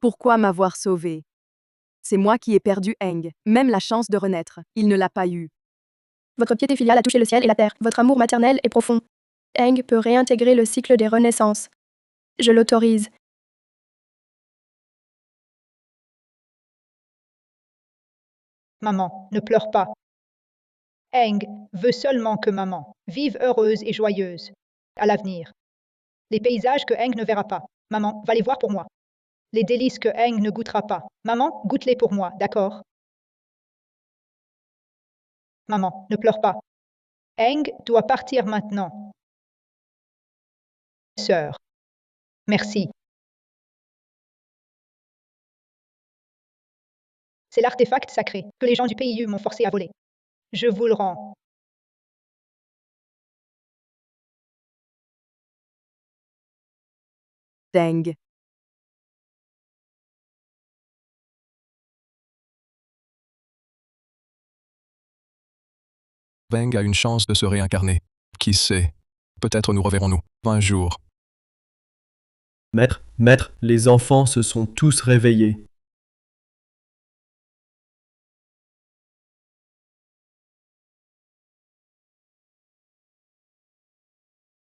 Pourquoi m'avoir sauvé? C'est moi qui ai perdu Eng, même la chance de renaître, il ne l'a pas eue. Votre piété filiale a touché le ciel et la terre. Votre amour maternel est profond. Eng peut réintégrer le cycle des renaissances. Je l'autorise. Maman, ne pleure pas. Eng veut seulement que maman vive heureuse et joyeuse. À l'avenir. Les paysages que Eng ne verra pas. Maman, va les voir pour moi. Les délices que Eng ne goûtera pas. Maman, goûte-les pour moi, d'accord? Maman, ne pleure pas. Eng doit partir maintenant. Sœur. Merci. C'est l'artefact sacré que les gens du PIU m'ont forcé à voler. Je vous le rends. Eng. Weng a une chance de se réincarner. Qui sait? Peut-être nous reverrons-nous un jour. Maître, maître, les enfants se sont tous réveillés.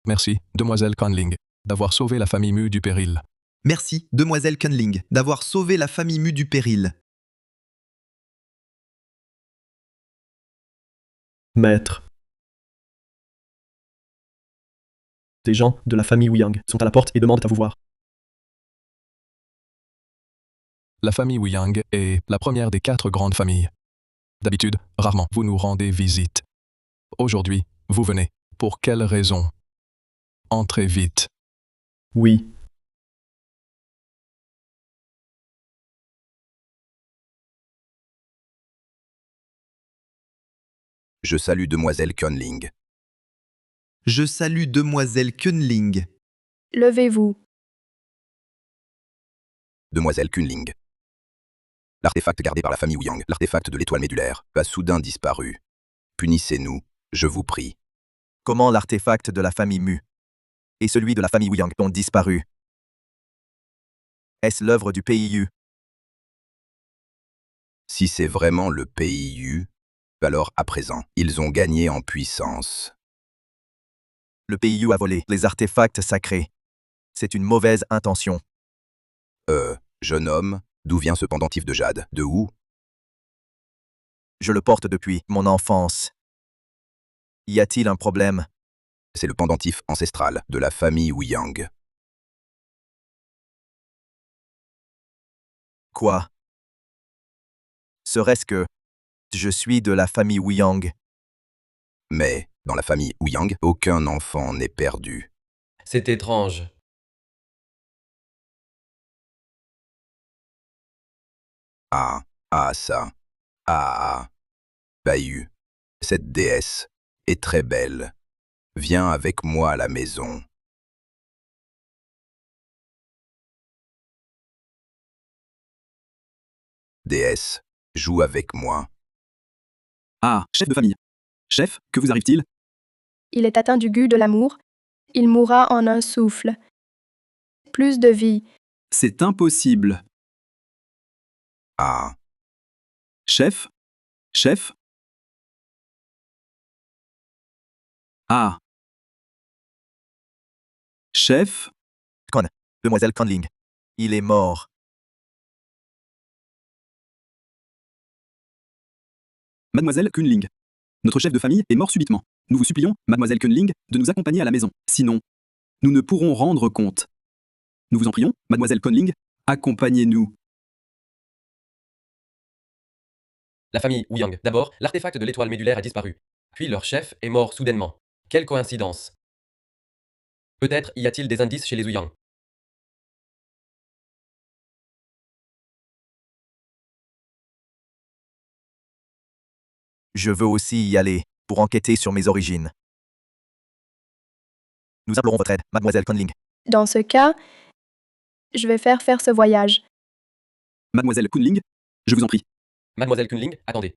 Merci, demoiselle Conling, d'avoir sauvé la famille Mu du péril. Merci, demoiselle Kunling, d'avoir sauvé la famille Mu du péril. Maître. Des gens de la famille Wuyang sont à la porte et demandent à vous voir. La famille Wuyang est la première des 4 grandes familles. D'habitude, rarement, vous nous rendez visite. Aujourd'hui, vous venez. Pour quelle raison? Entrez vite. Oui. Je salue demoiselle Kunling. Je salue demoiselle Kunling. Levez-vous. Demoiselle Kunling. L'artefact gardé par la famille Wuyang, l'artefact de l'étoile médulaire, a soudain disparu. Punissez-nous, je vous prie. Comment l'artefact de la famille Mu et celui de la famille Wuyang ont disparu? Est-ce l'œuvre du PIU? Si c'est vraiment le PIU, alors à présent, ils ont gagné en puissance. Le PIU a volé les artefacts sacrés. C'est une mauvaise intention. Jeune homme, d'où vient ce pendentif de jade? De où? Je le porte depuis mon enfance. Y a-t-il un problème? C'est le pendentif ancestral de la famille Wuyang. Quoi? Serait-ce que je suis de la famille Wuyang? Mais, dans la famille Wuyang, aucun enfant n'est perdu. C'est étrange. Ça. Bayu. Cette déesse est très belle. Viens avec moi à la maison. Déesse, joue avec moi. Ah, chef de famille. Chef, que vous arrive-t-il? Il est atteint du gu de l'amour. Il mourra en un souffle. Plus de vie. C'est impossible. Chef? Chef? Ah. Chef? Demoiselle Conling. Il est mort. Mademoiselle Kunling. Notre chef de famille est mort subitement. Nous vous supplions, mademoiselle Kunling, de nous accompagner à la maison. Sinon, nous ne pourrons rendre compte. Nous vous en prions, mademoiselle Conling, accompagnez-nous. La famille Wuyang. D'abord, l'artefact de l'étoile médulaire a disparu. Puis leur chef est mort soudainement. Quelle coïncidence. Peut-être y a-t-il des indices chez les Wuyang. Je veux aussi y aller, pour enquêter sur mes origines. Nous implorons votre aide, mademoiselle Conling. Dans ce cas, je vais faire ce voyage. Mademoiselle Kunling, je vous en prie. Mademoiselle Kunling, attendez.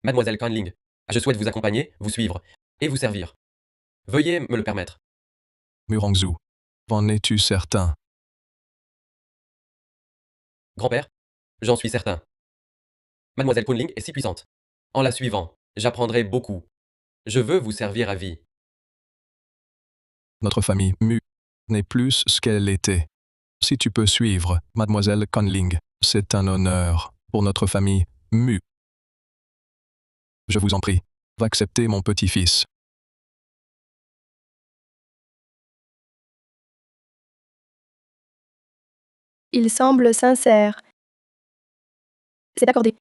Mademoiselle Conling, je souhaite vous accompagner, vous suivre et vous servir. Veuillez me le permettre. Murangzhu, en es-tu certain? Grand-père, j'en suis certain. Mademoiselle Kunling est si puissante. En la suivant, j'apprendrai beaucoup. Je veux vous servir à vie. Notre famille Mu n'est plus ce qu'elle était. Si tu peux suivre, mademoiselle Conling, c'est un honneur pour notre famille Mu. Je vous en prie, acceptez mon petit-fils. Il semble sincère. C'est accordé.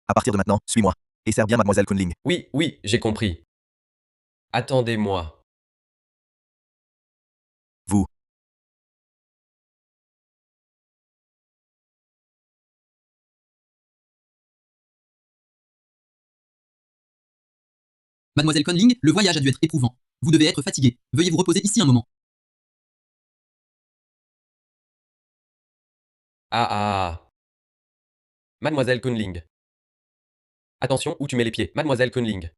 À partir de maintenant, suis-moi. Et sers bien mademoiselle Kunling. Oui, oui, j'ai compris. Attendez-moi. Vous. Mademoiselle Conling, le voyage a dû être éprouvant. Vous devez être fatigué. Veuillez vous reposer ici un moment. Ah. Mademoiselle Kunling. Attention où tu mets les pieds, mademoiselle Kunling.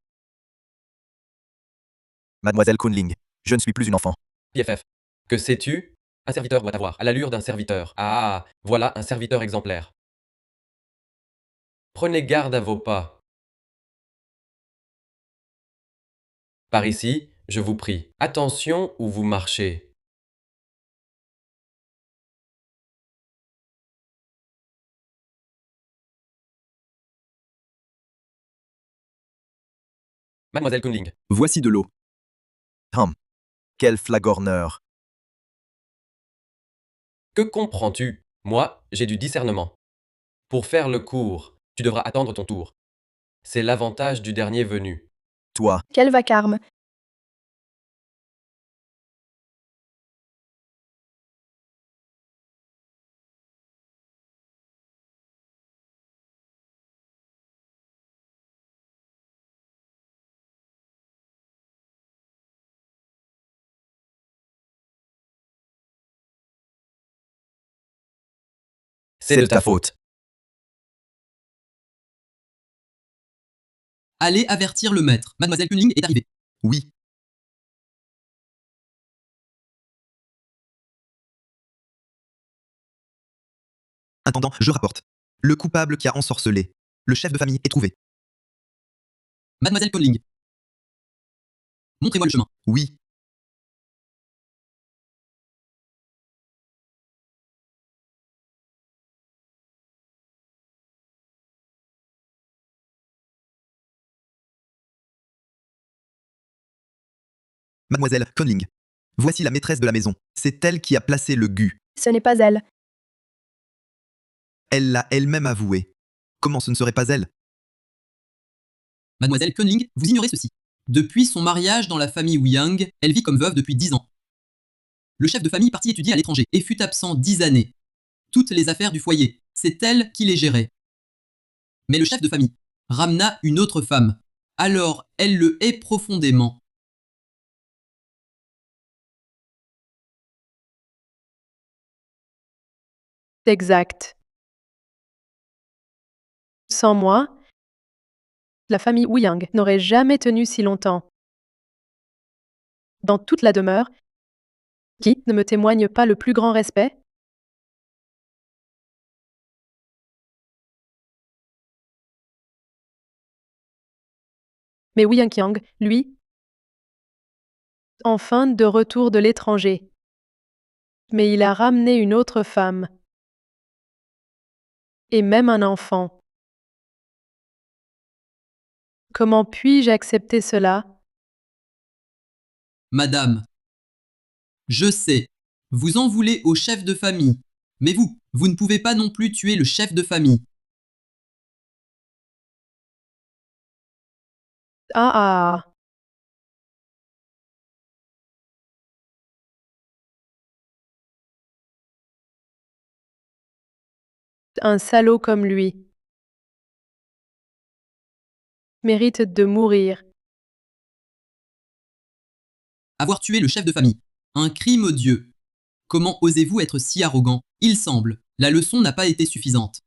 Mademoiselle Kunling, je ne suis plus une enfant. PFF. Que sais-tu? Un serviteur doit avoir à l'allure d'un serviteur. Ah, voilà un serviteur exemplaire. Prenez garde à vos pas. Par ici, je vous prie. Attention où vous marchez. Mademoiselle Kunling. Voici de l'eau. Quel flagorneur. Que comprends-tu? Moi, j'ai du discernement. Pour faire le cours, tu devras attendre ton tour. C'est l'avantage du dernier venu. Toi. Quel vacarme. C'est de ta faute. Allez avertir le maître. Mademoiselle Kunling est arrivée. Oui. Intendant, je rapporte. Le coupable qui a ensorcelé. Le chef de famille est trouvé. Mademoiselle Conling. Montrez-moi le chemin. Oui. Mademoiselle Conling. Voici la maîtresse de la maison. C'est elle qui a placé le gu. Ce n'est pas elle. Elle l'a elle-même avoué. Comment ce ne serait pas elle? Mademoiselle Conling, vous ignorez ceci. Depuis son mariage dans la famille Wuyang, elle vit comme veuve depuis 10 ans. Le chef de famille partit étudier à l'étranger et fut absent 10 années. Toutes les affaires du foyer, c'est elle qui les gérait. Mais le chef de famille ramena une autre femme. Alors, elle le hait profondément. Exact. Sans moi, la famille Wuyang n'aurait jamais tenu si longtemps. Dans toute la demeure, qui ne me témoigne pas le plus grand respect? Mais Wuyang Qiang, lui, enfin de retour de l'étranger. Mais il a ramené une autre femme. Et même un enfant. Comment puis-je accepter cela? Madame, je sais, vous en voulez au chef de famille. Mais vous ne pouvez pas non plus tuer le chef de famille. Ah ah. Un salaud comme lui mérite de mourir. Avoir tué le chef de famille. Un crime odieux. Comment osez-vous être si arrogant? Il semble. La leçon n'a pas été suffisante.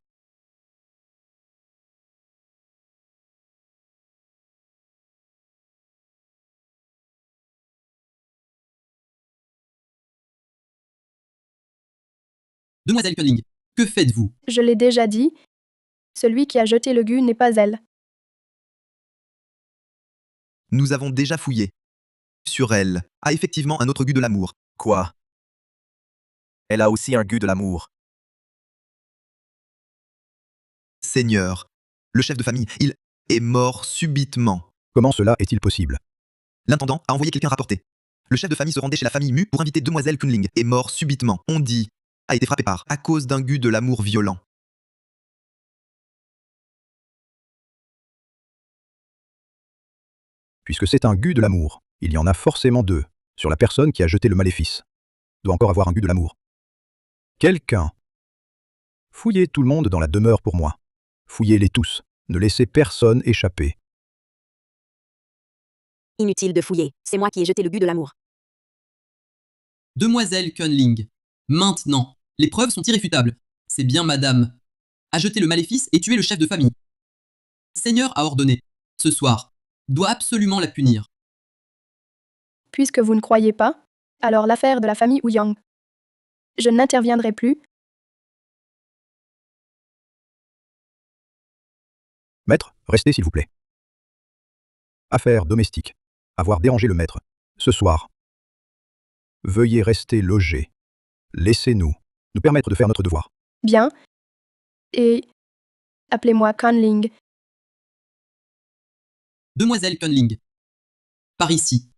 Demoiselle Culling, que faites-vous? Je l'ai déjà dit, celui qui a jeté le gu n'est pas elle. Nous avons déjà fouillé. Sur elle, a effectivement un autre gu de l'amour. Quoi? Elle a aussi un gu de l'amour. Seigneur, le chef de famille, il est mort subitement. Comment cela est-il possible? L'intendant a envoyé quelqu'un rapporter. Le chef de famille se rendait chez la famille Mu pour inviter demoiselle Kunling, est mort subitement. On dit, a été frappé par, à cause d'un gu de l'amour violent. Puisque c'est un gu de l'amour, il y en a forcément deux, sur la personne qui a jeté le maléfice. Doit encore avoir un gu de l'amour. Quelqu'un. Fouillez tout le monde dans la demeure pour moi. Fouillez-les tous. Ne laissez personne échapper. Inutile de fouiller, c'est moi qui ai jeté le but de l'amour. Demoiselle Cunling, maintenant, les preuves sont irréfutables. C'est bien madame. A jeté le maléfice et tué le chef de famille. Seigneur a ordonné, ce soir, doit absolument la punir. Puisque vous ne croyez pas, alors l'affaire de la famille Ouyang. Je n'interviendrai plus. Maître, restez s'il vous plaît. Affaire domestique. Avoir dérangé le maître. Ce soir. Veuillez rester logé. Laissez-nous nous permettre de faire notre devoir. Bien. Et appelez-moi Conling. Demoiselle Cunling, par ici.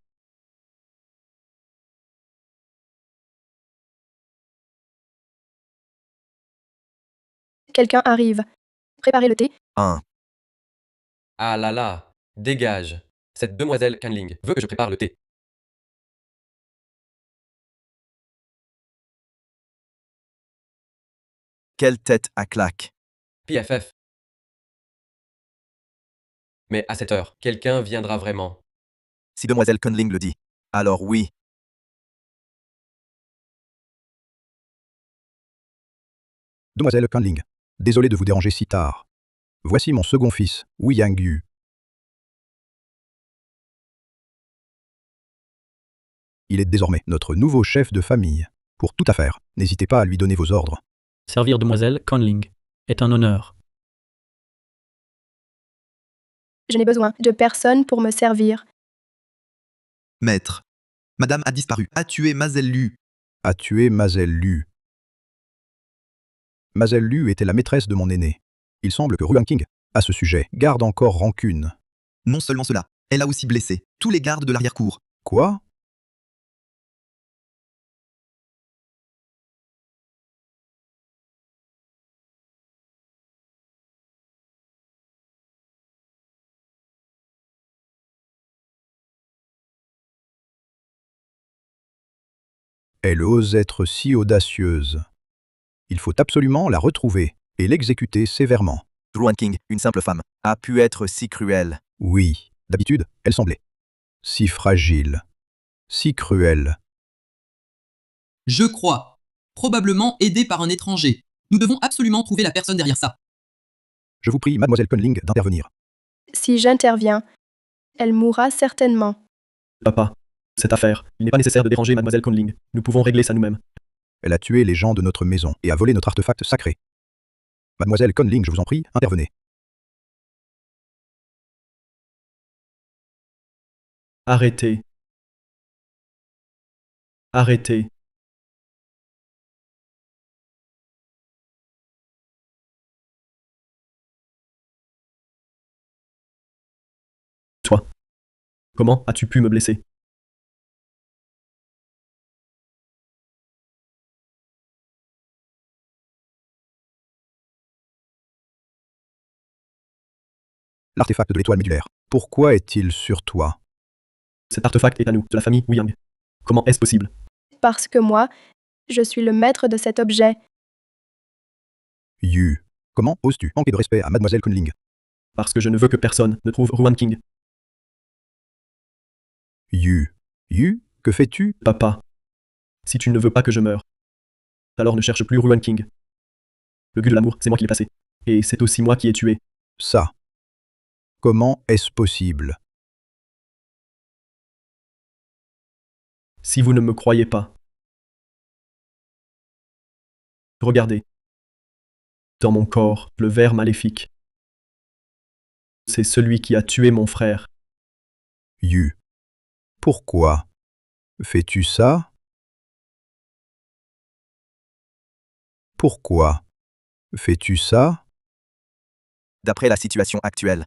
Quelqu'un arrive. Préparez le thé. 1. Ah là là, dégage. Cette demoiselle Canling veut que je prépare le thé. Quelle tête à claque. PFF. Mais à cette heure, quelqu'un viendra vraiment. Si demoiselle Conling le dit. Alors oui. Demoiselle Conling, désolé de vous déranger si tard. Voici mon second fils, Wu Yang-yu. Il est désormais notre nouveau chef de famille. Pour toute affaire, n'hésitez pas à lui donner vos ordres. Servir demoiselle Conling est un honneur. Je n'ai besoin de personne pour me servir. Maître, madame a disparu, a tué Mazel Lu. A tué Mazel Lu. Mazel Lu était la maîtresse de mon aîné. Il semble que Ruan King, à ce sujet, garde encore rancune. Non seulement cela, elle a aussi blessé tous les gardes de l'arrière-cour. Quoi? Elle ose être si audacieuse. Il faut absolument la retrouver et l'exécuter sévèrement. Ruan King, une simple femme, a pu être si cruelle. Oui, d'habitude, elle semblait si fragile, si cruelle. Je crois. Probablement aidé par un étranger. Nous devons absolument trouver la personne derrière ça. Je vous prie, mademoiselle Conling, d'intervenir. Si j'interviens, elle mourra certainement. Papa, cette affaire, il n'est pas nécessaire de déranger mademoiselle Conling. Nous pouvons régler ça nous-mêmes. Elle a tué les gens de notre maison et a volé notre artefact sacré. Mademoiselle Conling, je vous en prie, intervenez. Arrêtez. Arrêtez. Toi. Comment as-tu pu me blesser? L'artefact de l'étoile médulaire. Pourquoi est-il sur toi? Cet artefact est à nous, de la famille Wu Yang. Comment est-ce possible? Parce que moi, je suis le maître de cet objet. Yu. Comment oses-tu manquer de respect à Mademoiselle Kunling? Parce que je ne veux que personne ne trouve Ruan King. Yu. Yu, que fais-tu? Papa, si tu ne veux pas que je meure, alors ne cherche plus Ruan King. Le but de l'amour, c'est moi qui l'ai placé. Et c'est aussi moi qui ai tué. Ça. Comment est-ce possible? Si vous ne me croyez pas, regardez. Dans mon corps, le ver maléfique. C'est celui qui a tué mon frère. Yu. Pourquoi fais-tu ça? Pourquoi fais-tu ça? D'après la situation actuelle,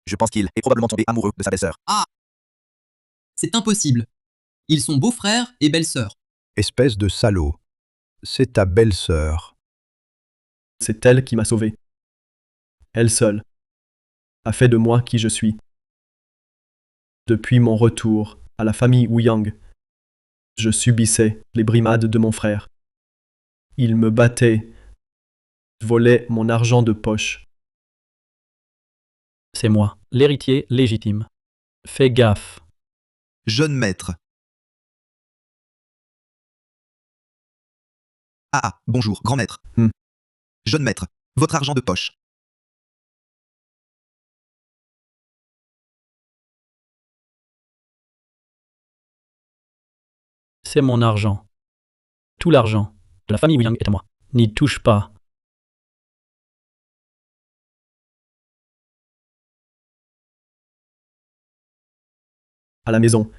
je pense qu'il est probablement tombé amoureux de sa belle-sœur. Ah! C'est impossible. Ils sont beaux-frères et belle-sœur. Espèce de salaud. C'est ta belle-sœur. C'est elle qui m'a sauvé. Elle seule a fait de moi qui je suis. Depuis mon retour à la famille Wu Yang, je subissais les brimades de mon frère. Il me battait, volait mon argent de poche. C'est moi, l'héritier légitime. Fais gaffe. Jeune maître. Ah, bonjour, grand maître. Jeune maître, votre argent de poche. C'est mon argent. Tout l'argent de la famille Wu Yang est à moi. N'y touche pas. À la maison,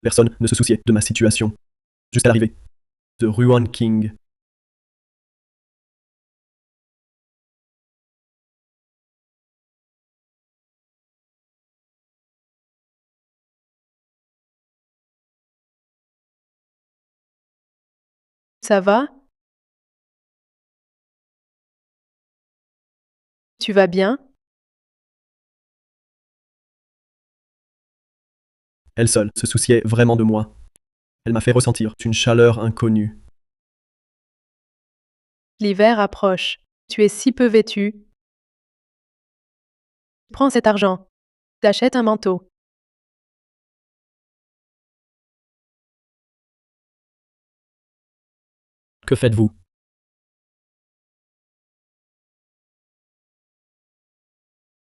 personne ne se souciait de ma situation. Jusqu'à l'arrivée de Ruan King. Ça va? Tu vas bien? Elle seule se souciait vraiment de moi. Elle m'a fait ressentir une chaleur inconnue. L'hiver approche. Tu es si peu vêtu. Prends cet argent. T'achètes un manteau. Que faites-vous?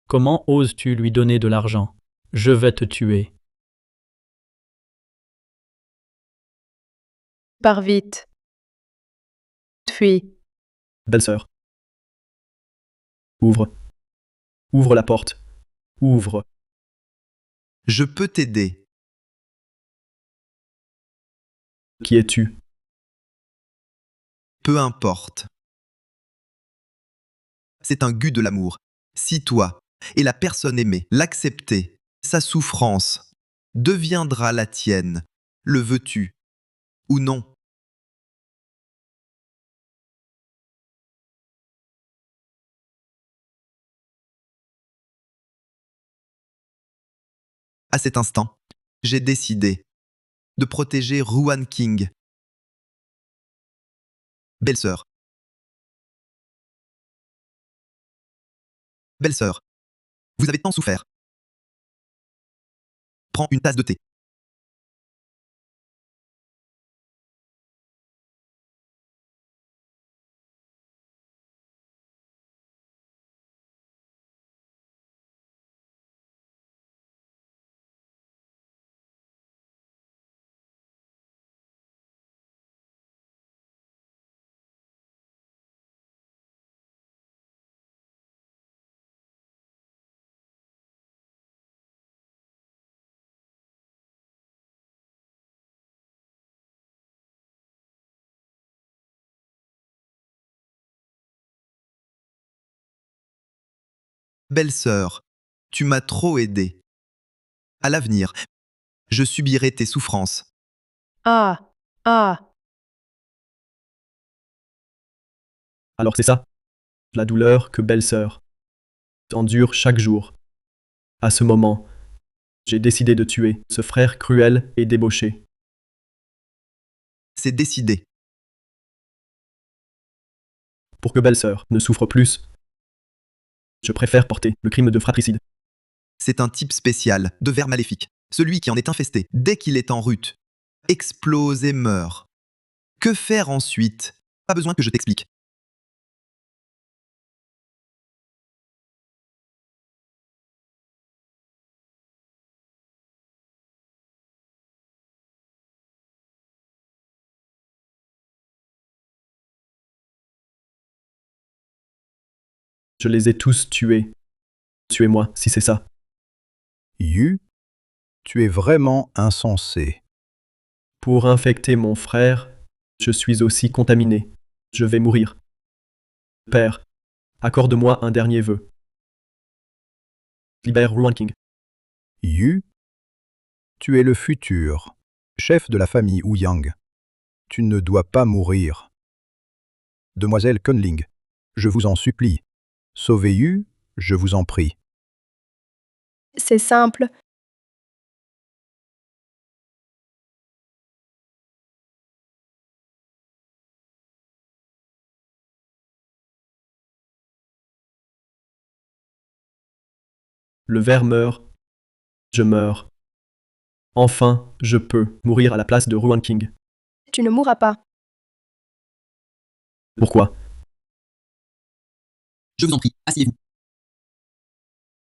Comment oses-tu lui donner de l'argent? Je vais te tuer. Pars vite. Fuis. Belle-sœur. Ouvre. Ouvre la porte. Ouvre. Je peux t'aider. Qui es-tu? Peu importe. C'est un gu de l'amour. Si toi et la personne aimée l'acceptez, sa souffrance deviendra la tienne. Le veux-tu ou non? À cet instant, j'ai décidé de protéger Ruan King. Belle-sœur. Belle-sœur, vous avez tant souffert. Prends une tasse de thé. Belle-sœur, tu m'as trop aidé. À l'avenir, je subirai tes souffrances. Ah! Ah! Alors c'est ça, la douleur que belle-sœur endure chaque jour. À ce moment, j'ai décidé de tuer ce frère cruel et débauché. C'est décidé. Pour que belle-sœur ne souffre plus, je préfère porter le crime de fratricide. C'est un type spécial, de ver maléfique. Celui qui en est infesté, dès qu'il est en rut, explose et meurt. Que faire ensuite? Pas besoin que je t'explique. Je les ai tous tués. Tuez-moi si c'est ça. Yu, tu es vraiment insensé. Pour infecter mon frère, je suis aussi contaminé. Je vais mourir. Père, accorde-moi un dernier vœu. Libère Ruan King. Yu, tu es le futur, chef de la famille Wu Yang. Tu ne dois pas mourir. Demoiselle Kunling, je vous en supplie. Sauvez Yu, je vous en prie. C'est simple. Le ver meurt. Je meurs. Enfin, je peux mourir à la place de Ruan King. Tu ne mourras pas. Pourquoi? Je vous en prie, asseyez-vous.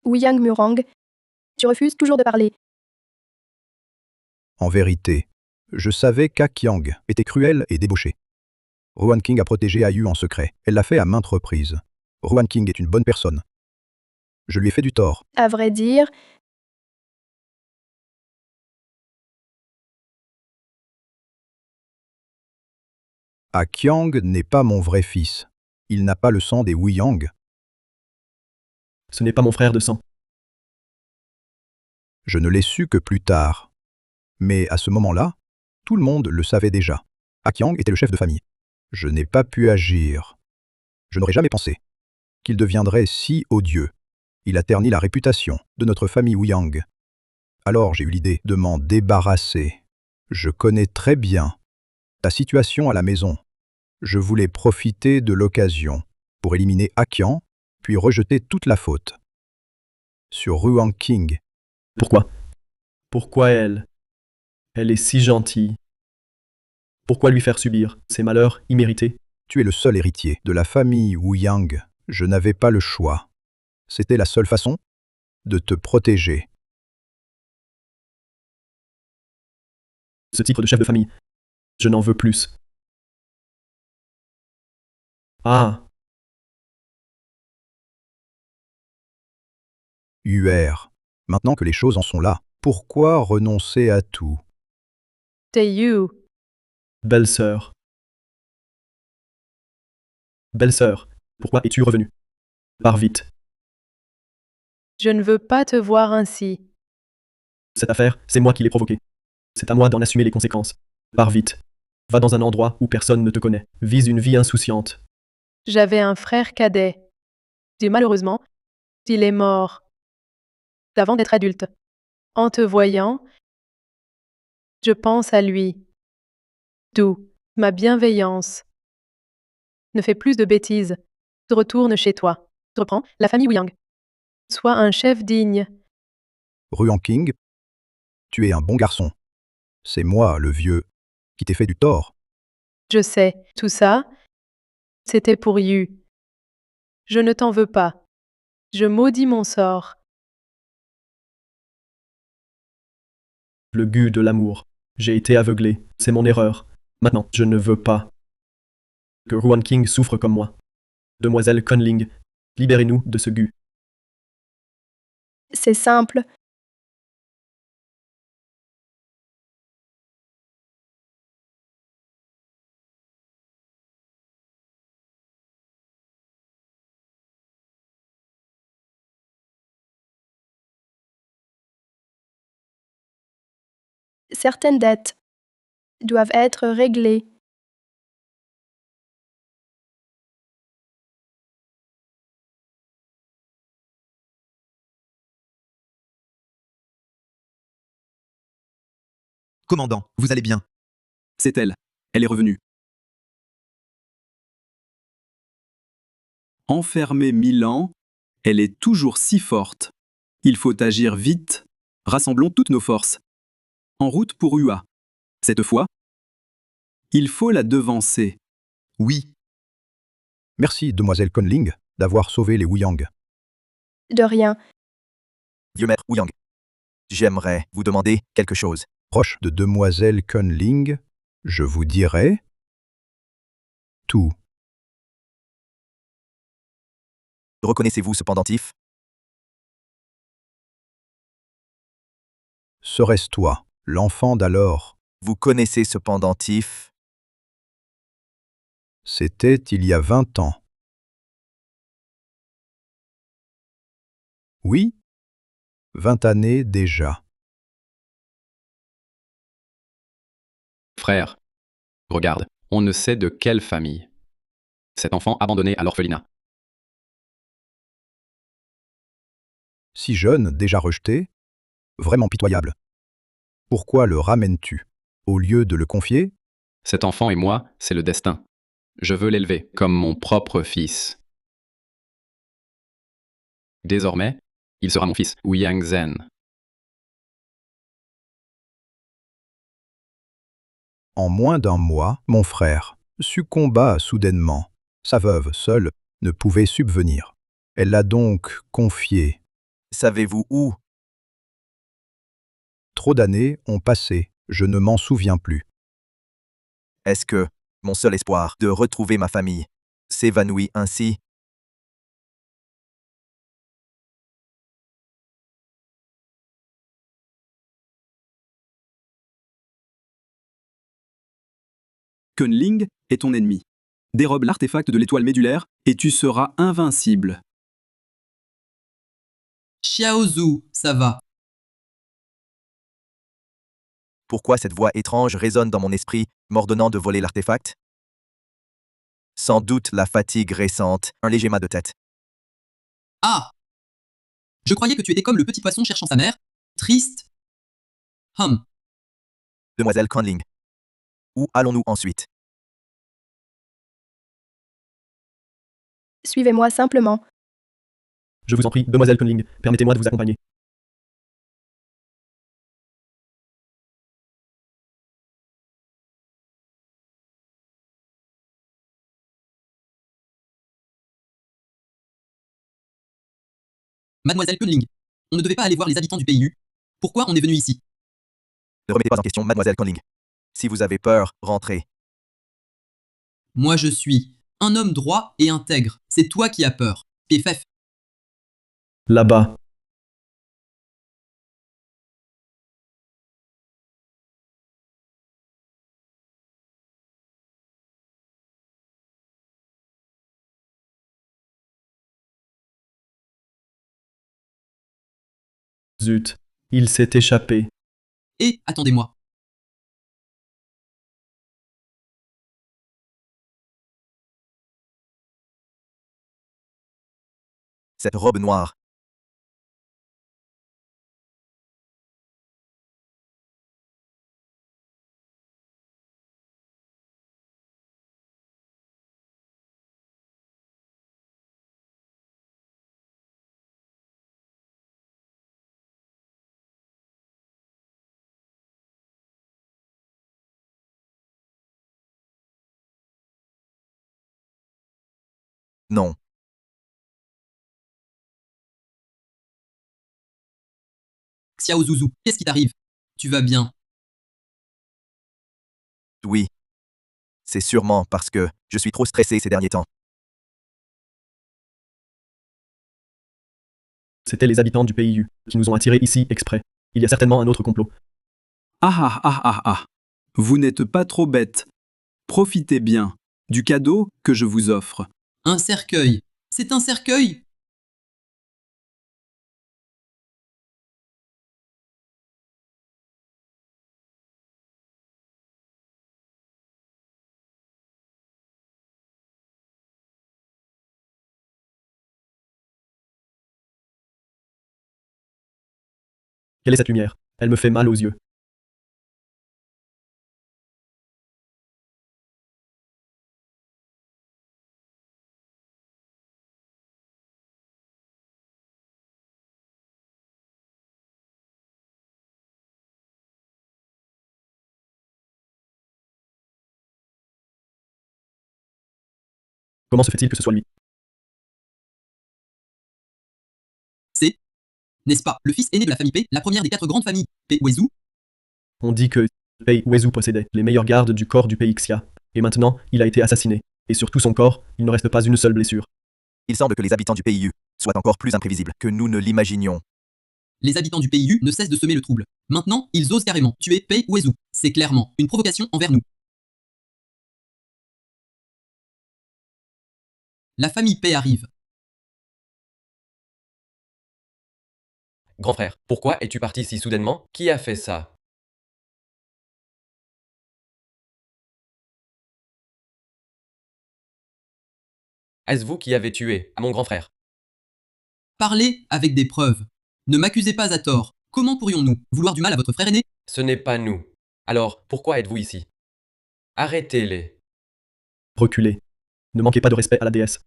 Ouyang Murang, tu refuses toujours de parler. En vérité, je savais qu'Akyang était cruel et débauché. Ruan King a protégé Ayu en secret. Elle l'a fait à maintes reprises. Ruan King est une bonne personne. Je lui ai fait du tort. À vrai dire, Akyang n'est pas mon vrai fils. Il n'a pas le sang des Wu Yang. Ce n'est pas mon frère de sang. Je ne l'ai su que plus tard. Mais à ce moment-là, tout le monde le savait déjà. Akyang était le chef de famille. Je n'ai pas pu agir. Je n'aurais jamais pensé qu'il deviendrait si odieux. Il a terni la réputation de notre famille Wu Yang. Alors j'ai eu l'idée de m'en débarrasser. Je connais très bien ta situation à la maison. Je voulais profiter de l'occasion pour éliminer Akyang, puis rejeter toute la faute sur Ruan King. Pourquoi? Pourquoi elle? Elle est si gentille. Pourquoi lui faire subir ces malheurs immérités? Tu es le seul héritier de la famille Wu Yang. Je n'avais pas le choix. C'était la seule façon de te protéger. Ce titre de chef de famille, je n'en veux plus. Ah, UR. Maintenant que les choses en sont là, pourquoi renoncer à tout? T'es you. belle-sœur. Belle-sœur, pourquoi es-tu revenue? Pars vite. Je ne veux pas te voir ainsi. Cette affaire, c'est moi qui l'ai provoquée. C'est à moi d'en assumer les conséquences. Pars vite. Va dans un endroit où personne ne te connaît. Vise une vie insouciante. J'avais un frère cadet. Et malheureusement, il est mort. Avant d'être adulte. En te voyant, je pense à lui. D'où ma bienveillance. Ne fais plus de bêtises. Retourne chez toi. Reprends la famille Wu Yang. Sois un chef digne. Ruan King, tu es un bon garçon. C'est moi, le vieux, qui t'ai fait du tort. Je sais, tout ça, c'était pour Yu. Je ne t'en veux pas. Je maudis mon sort. Le gu de l'amour. J'ai été aveuglé. C'est mon erreur. Maintenant, je ne veux pas que Ruan King souffre comme moi. Demoiselle Conling, libérez-nous de ce gu. c'est simple. Certaines dettes doivent être réglées. Commandant, vous allez bien? C'est elle. Elle est revenue. Enfermée 1000 ans, elle est toujours si forte. Il faut agir vite. Rassemblons toutes nos forces. En route pour Ua. Cette fois, il faut la devancer. Oui. Merci, demoiselle Conling, d'avoir sauvé les Wuyang. De rien. Vieux maître Ouyang. J'aimerais vous demander quelque chose. Proche de demoiselle Conling, je vous dirai tout. Reconnaissez-vous ce pendentif? Serait-ce toi, l'enfant d'alors? Vous connaissez ce pendentif? C'était il y a 20 ans. Oui, 20 années déjà. Frère, regarde, on ne sait de quelle famille. Cet enfant abandonné à l'orphelinat. Si jeune, déjà rejeté? Vraiment pitoyable. Pourquoi le ramènes-tu? Au lieu de le confier? Cet enfant et moi, c'est le destin. Je veux l'élever comme mon propre fils. Désormais, il sera mon fils, Ouyang Zhen. En moins d'un mois, mon frère succomba soudainement. Sa veuve, seule, ne pouvait subvenir. Elle l'a donc confié. Savez-vous où? Trop d'années ont passé, je ne m'en souviens plus. Est-ce que mon seul espoir de retrouver ma famille s'évanouit ainsi? Kunling est ton ennemi. Dérobe l'artefact de l'étoile médulaire et tu seras invincible. Xiaozu, ça va. Pourquoi cette voix étrange résonne dans mon esprit, m'ordonnant de voler l'artefact? Sans doute la fatigue récente, un léger mal de tête. Ah! Je croyais que tu étais comme le petit poisson cherchant sa mère. Triste. Demoiselle Conling. Où allons-nous ensuite? Suivez-moi simplement. Je vous en prie, demoiselle Conling, permettez-moi de vous accompagner. Mademoiselle Kunling, on ne devait pas aller voir les habitants du PIU. Pourquoi on est venu ici? Ne remettez pas en question mademoiselle Conling. Si vous avez peur, rentrez. Moi je suis un homme droit et intègre. C'est toi qui as peur. PFF. Là-bas. Zut, il s'est échappé. Et attendez-moi. Cette robe noire. Non. Xiaozuzu, qu'est-ce qui t'arrive? Tu vas bien? Oui. C'est sûrement parce que je suis trop stressé ces derniers temps. C'étaient les habitants du PIU qui nous ont attirés ici exprès. Il y a certainement un autre complot. Ah ah ah ah ah. Vous n'êtes pas trop bête. Profitez bien du cadeau que je vous offre. Un cercueil. C'est un cercueil? Quelle est cette lumière? Elle me fait mal aux yeux. Comment se fait-il que ce soit lui? C'est, n'est-ce pas, le fils aîné de la famille P, la première des 4 grandes familles, P. Wezu? On dit que Pei Wezu possédait les meilleurs gardes du corps du pays Xia. Et maintenant, il a été assassiné. Et sur tout son corps, il ne reste pas une seule blessure. Il semble que les habitants du pays Yu soient encore plus imprévisibles que nous ne l'imaginions. Les habitants du pays Yu ne cessent de semer le trouble. Maintenant, ils osent carrément tuer Pei Wezu. C'est clairement une provocation envers nous. La famille Pei arrive. Grand frère, pourquoi es-tu parti si soudainement? Qui a fait ça? Est-ce vous qui avez tué mon grand frère? Parlez avec des preuves. Ne m'accusez pas à tort. Comment pourrions-nous vouloir du mal à votre frère aîné? Ce n'est pas nous. Alors, pourquoi êtes-vous ici? Arrêtez-les. Reculez. Ne manquez pas de respect à la déesse.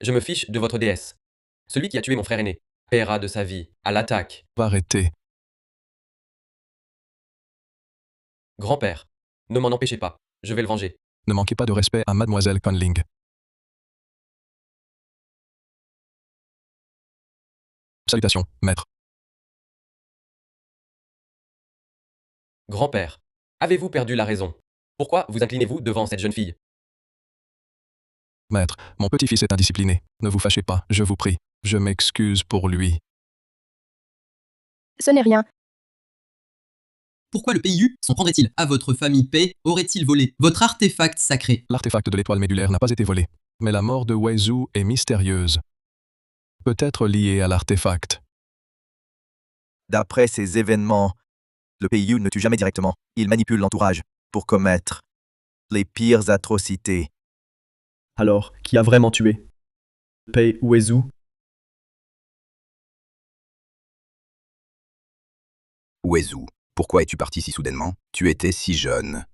Je me fiche de votre déesse. Celui qui a tué mon frère aîné paiera de sa vie à l'attaque. Arrêtez. Grand-père, ne m'en empêchez pas. Je vais le venger. Ne manquez pas de respect à Mademoiselle Conling. Salutations, maître. Grand-père, avez-vous perdu la raison? Pourquoi vous inclinez-vous devant cette jeune fille? Maître, mon petit-fils est indiscipliné. Ne vous fâchez pas, je vous prie. Je m'excuse pour lui. Ce n'est rien. Pourquoi le pays Yu s'en prendrait-il à votre famille Pei? Aurait-il volé votre artefact sacré? L'artefact de l'étoile médulaire n'a pas été volé. Mais la mort de Wezu est mystérieuse. Peut-être liée à l'artefact. D'après ces événements, le pays Yu ne tue jamais directement. Il manipule l'entourage pour commettre les pires atrocités. Alors, qui a vraiment tué Pei Wezu? Wezu, pourquoi es-tu parti si soudainement? Tu étais si jeune.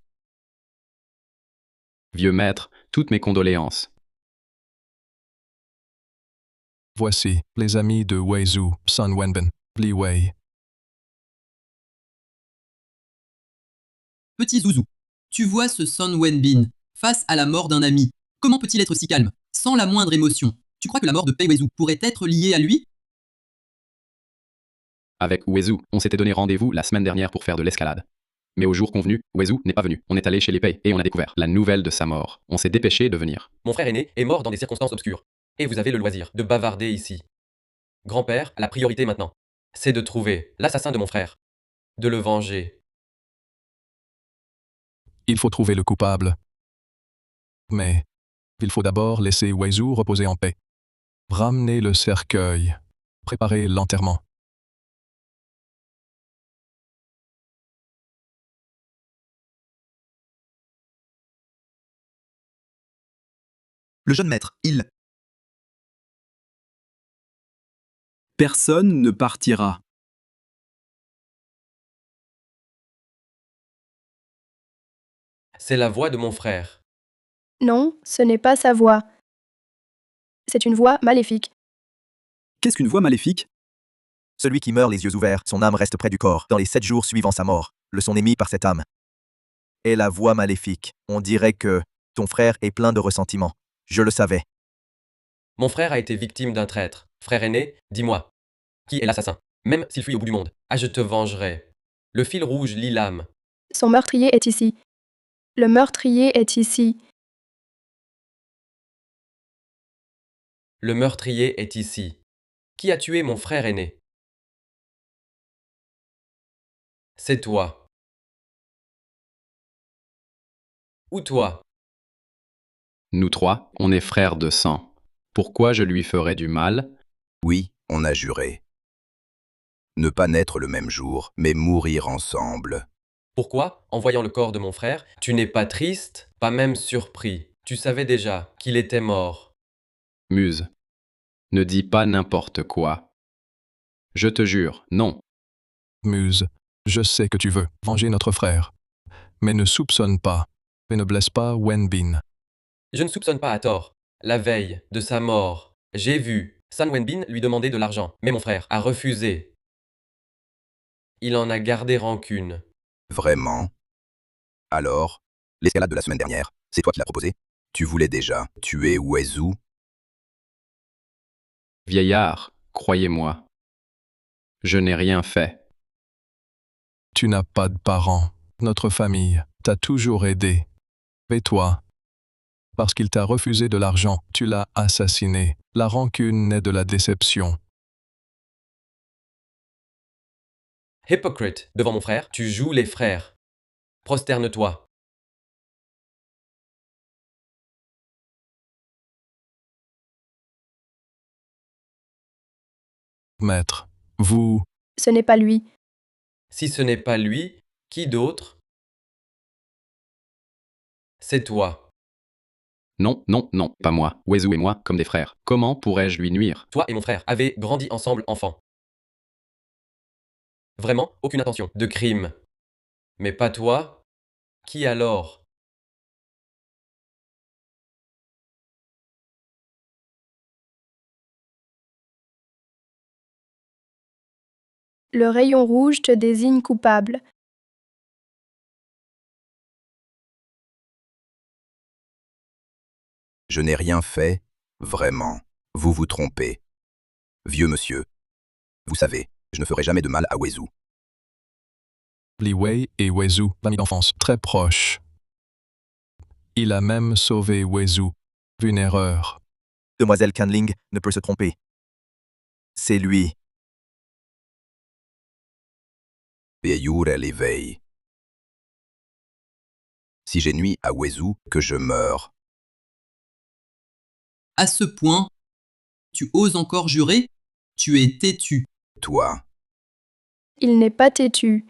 Vieux maître, toutes mes condoléances. Voici les amis de Wezu, Sun Wenbin, Li Wei. Petit Zouzou, tu vois ce Son Wenbin face à la mort d'un ami. Comment peut-il être si calme, sans la moindre émotion? Tu crois que la mort de Pei Wezu pourrait être liée à lui? Avec Wezu, on s'était donné rendez-vous la semaine dernière pour faire de l'escalade. Mais au jour convenu, Wezu n'est pas venu. On est allé chez les Pei et on a découvert la nouvelle de sa mort. On s'est dépêché de venir. Mon frère aîné est mort dans des circonstances obscures. Et vous avez le loisir de bavarder ici. Grand-père, la priorité maintenant, c'est de trouver l'assassin de mon frère. De le venger. Il faut trouver le coupable. Mais il faut d'abord laisser Wezu reposer en paix. Ramener le cercueil. Préparer l'enterrement. Le jeune maître, il... Personne ne partira. C'est la voix de mon frère. Non, ce n'est pas sa voix. C'est une voix maléfique. Qu'est-ce qu'une voix maléfique? Celui qui meurt les yeux ouverts, son âme reste près du corps dans les 7 jours suivant sa mort. Le son émis par cette âme. Et la voix maléfique. On dirait que ton frère est plein de ressentiment. Je le savais. Mon frère a été victime d'un traître. Frère aîné, dis-moi. Qui est l'assassin? Même s'il fuit au bout du monde. Ah, je te vengerai. Le fil rouge lie l'âme. Son meurtrier est ici. Le meurtrier est ici. Le meurtrier est ici. Qui a tué mon frère aîné? C'est toi. Ou toi? Nous trois, on est frères de sang. Pourquoi je lui ferais du mal? Oui, on a juré. Ne pas naître le même jour, mais mourir ensemble. Pourquoi, en voyant le corps de mon frère, tu n'es pas triste, pas même surpris? Tu savais déjà qu'il était mort. Muse. Ne dis pas n'importe quoi. Je te jure, non. Muse, je sais que tu veux venger notre frère. Mais ne soupçonne pas et ne blesse pas Wenbin. Je ne soupçonne pas à tort. La veille de sa mort, j'ai vu Sun Wenbin lui demander de l'argent, mais mon frère a refusé. Il en a gardé rancune. Vraiment? Alors, l'escalade de la semaine dernière, C'est toi qui l'as proposé? Tu voulais déjà tuer Wezu? Vieillard, croyez-moi. Je n'ai rien fait. Tu n'as pas de parents. Notre famille t'a toujours aidé. Et toi? Parce qu'il t'a refusé de l'argent, tu l'as assassiné. La rancune naît de la déception. Hypocrite, devant mon frère, tu joues les frères. Prosterne-toi. Maître, vous... Ce n'est pas lui. Si ce n'est pas lui, qui d'autre? C'est toi. Non, non, non, pas moi. Wezu et moi, comme des frères. Comment pourrais-je lui nuire? Toi et mon frère avez grandi ensemble enfant. Vraiment, aucune intention de crime. Mais pas toi? Qui alors? Le rayon rouge te désigne coupable. Je n'ai rien fait, vraiment. Vous vous trompez. Vieux monsieur. Vous savez, je ne ferai jamais de mal à Wezu. Li Wei et Wezu, amis d'enfance, très proches. Il a même sauvé Wezu. Une erreur. Demoiselle Canling ne peut se tromper. C'est lui. Veillure à l'éveil. Si j'ai nuit à Wezu, que je meure. À ce point, tu oses encore jurer? Tu es têtu. Toi, Il n'est pas têtu.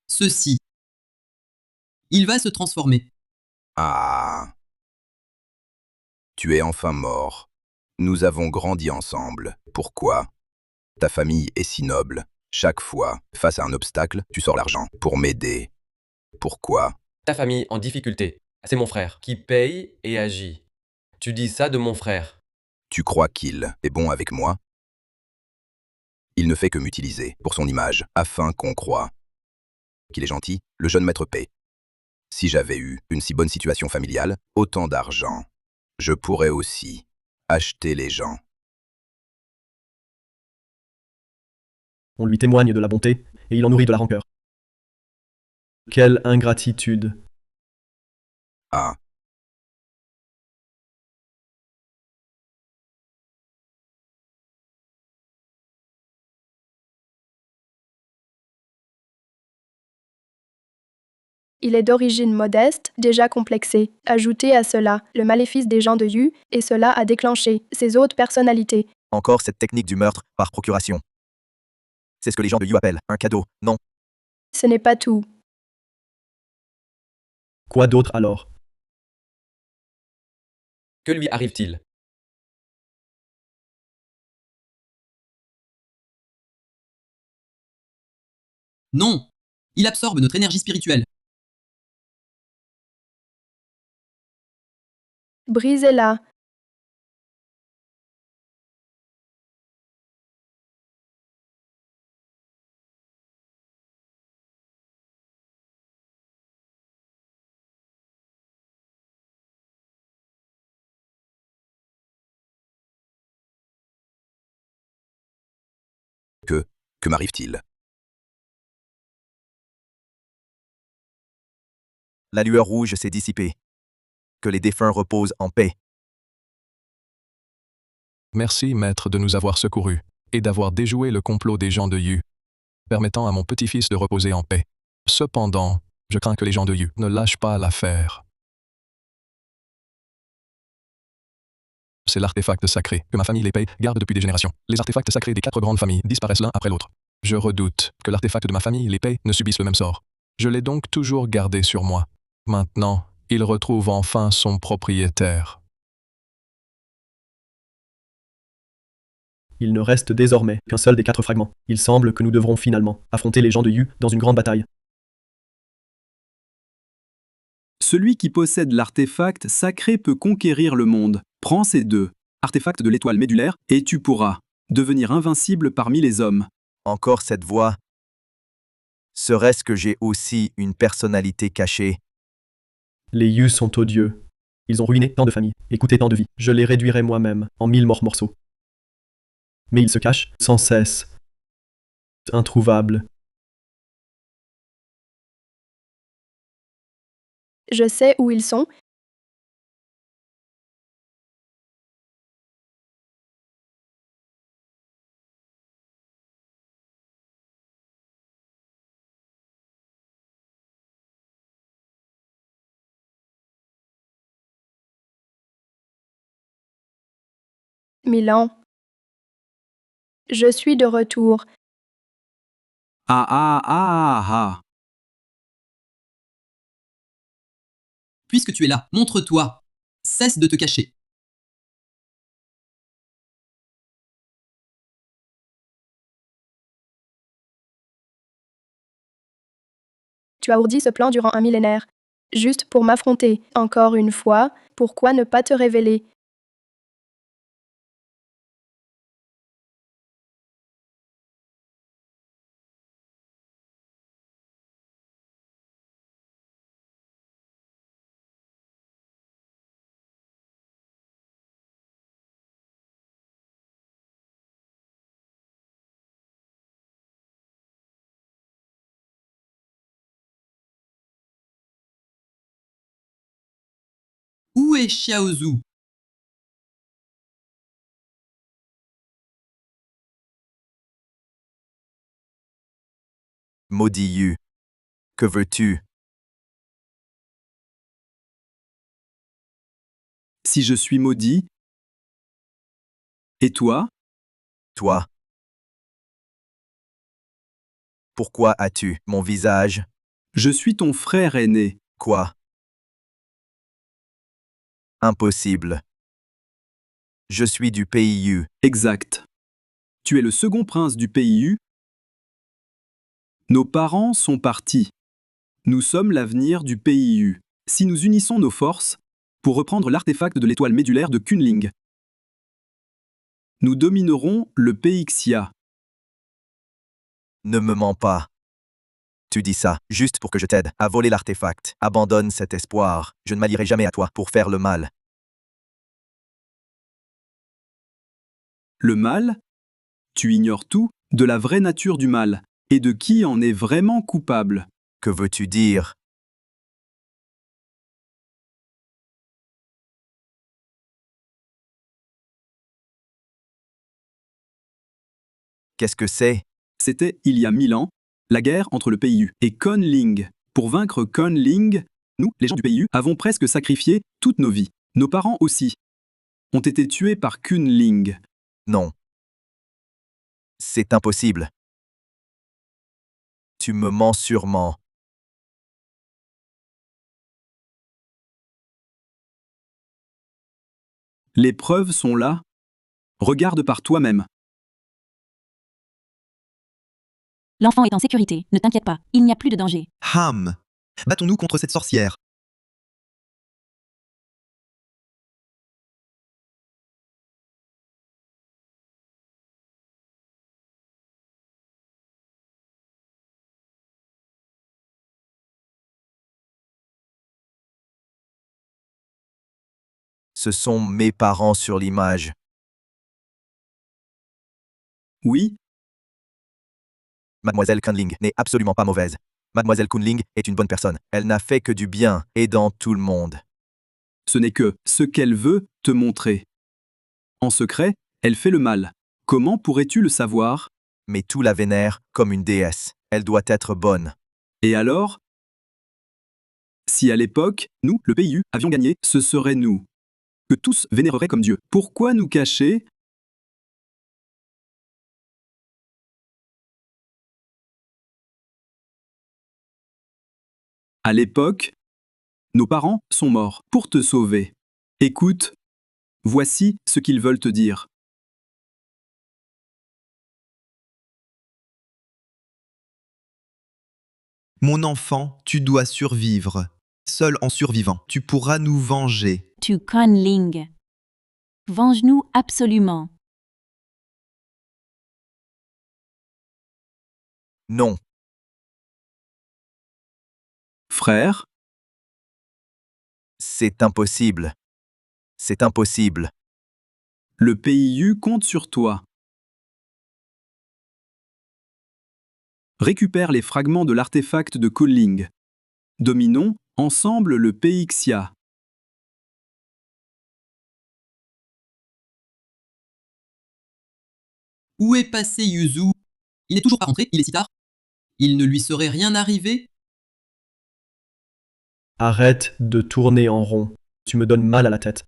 Ceci. Il va se transformer. ah. Tu es enfin mort. Nous avons grandi ensemble. Pourquoi? Ta famille est si noble. Chaque fois, face à un obstacle, tu sors l'argent pour m'aider. Pourquoi? Ta famille en difficulté. C'est mon frère qui paye et agit. Tu dis ça de mon frère. Tu crois qu'il est bon avec moi? Il ne fait que m'utiliser pour son image, afin qu'on croie qu'il est gentil, le jeune maître paie. Si j'avais eu une si bonne situation familiale, autant d'argent, je pourrais aussi acheter les gens. On lui témoigne de la bonté, et il en nourrit de la rancœur. Quelle ingratitude! Ah. Il est d'origine modeste, déjà complexé. Ajoutez à cela le maléfice des gens de Yu, et cela a déclenché ses autres personnalités. Encore cette technique du meurtre par procuration. C'est ce que les gens de Yu appellent un cadeau, non? Ce n'est pas tout. Quoi d'autre alors? Que lui arrive-t-il? Non! Il absorbe notre énergie spirituelle. Brisez-la. Que m'arrive-t-il? La lueur rouge s'est dissipée. Que les défunts reposent en paix. Merci, maître, de nous avoir secourus, et d'avoir déjoué le complot des gens de Yu, permettant à mon petit-fils de reposer en paix. Cependant, je crains que les gens de Yu ne lâchent pas l'affaire. C'est l'artefact sacré que ma famille les paye garde depuis des générations. Les artefacts sacrés des 4 grandes familles disparaissent l'un après l'autre. Je redoute que l'artefact de ma famille les paye ne subisse le même sort. Je l'ai donc toujours gardé sur moi. Maintenant, il retrouve enfin son propriétaire. Il ne reste désormais qu'un seul des 4 fragments. Il semble que nous devrons finalement affronter les gens de Yu dans une grande bataille. Celui qui possède l'artefact sacré peut conquérir le monde. Prends ces 2 artefacts de l'étoile médulaire et tu pourras devenir invincible parmi les hommes. Encore cette voix. Serait-ce que j'ai aussi une personnalité cachée? Les Yu sont odieux. Ils ont ruiné tant de familles et coûté tant de vies. Je les réduirai moi-même en 1000 morceaux. Mais ils se cachent sans cesse. Introuvables. Je sais où ils sont. Milan. Je suis de retour. Ah ah ah ah. Puisque tu es là, montre-toi. Cesse de te cacher. Tu as ourdi ce plan durant un millénaire. Juste pour m'affronter. Encore une fois, pourquoi ne pas te révéler? Où est Xiaozu? Maudit Yu. Que veux-tu? Si je suis maudit. Et toi? Toi. Pourquoi as-tu mon visage? Je suis ton frère aîné. Quoi? Impossible. Je suis du pays Yu. Exact. Tu es le second prince du pays Yu. Nos parents sont partis. Nous sommes l'avenir du pays Yu. Si nous unissons nos forces, pour reprendre l'artefact de l'étoile médulaire de Kunling, nous dominerons le pays Xia. Ne me mens pas. Tu dis ça juste pour que je t'aide à voler l'artefact. Abandonne cet espoir. Je ne m'allierai jamais à toi pour faire le mal. Le mal? Tu ignores tout de la vraie nature du mal et de qui en est vraiment coupable. Que veux-tu dire? Qu'est-ce que c'est? C'était, il y a 1000 ans, la guerre entre le pays Yu et Conling. Pour vaincre Conling, nous, les gens du pays Yu, avons presque sacrifié toutes nos vies. Nos parents aussi ont été tués par Kunling. Non. C'est impossible. Tu me mens sûrement. Les preuves sont là. Regarde par toi-même. L'enfant est en sécurité, ne t'inquiète pas, il n'y a plus de danger. Ham! Battons-nous contre cette sorcière. Ce sont mes parents sur l'image. Oui. Mademoiselle Kunling n'est absolument pas mauvaise. Mademoiselle Kunling est une bonne personne. Elle n'a fait que du bien, aidant tout le monde. Ce n'est que ce qu'elle veut te montrer. En secret, elle fait le mal. Comment pourrais-tu le savoir? Mais tout la vénère comme une déesse. Elle doit être bonne. Et alors? Si à l'époque, nous, le pays Yu, avions gagné, ce serait nous que tous vénéreraient comme Dieu. Pourquoi nous cacher? À l'époque, nos parents sont morts pour te sauver. Écoute, voici ce qu'ils veulent te dire. Mon enfant, tu dois survivre. Seul en survivant, tu pourras nous venger. Tu Conling. Venge-nous absolument. Non. Frère, C'est impossible. C'est impossible. le PIU compte sur toi. Récupère les fragments de l'artefact de Conling. Dominons ensemble le PXIA. Où est passé Yuzu? Il n'est toujours pas rentré, il est si tard. Il ne lui serait rien arrivé? Arrête de tourner en rond. Tu me donnes mal à la tête.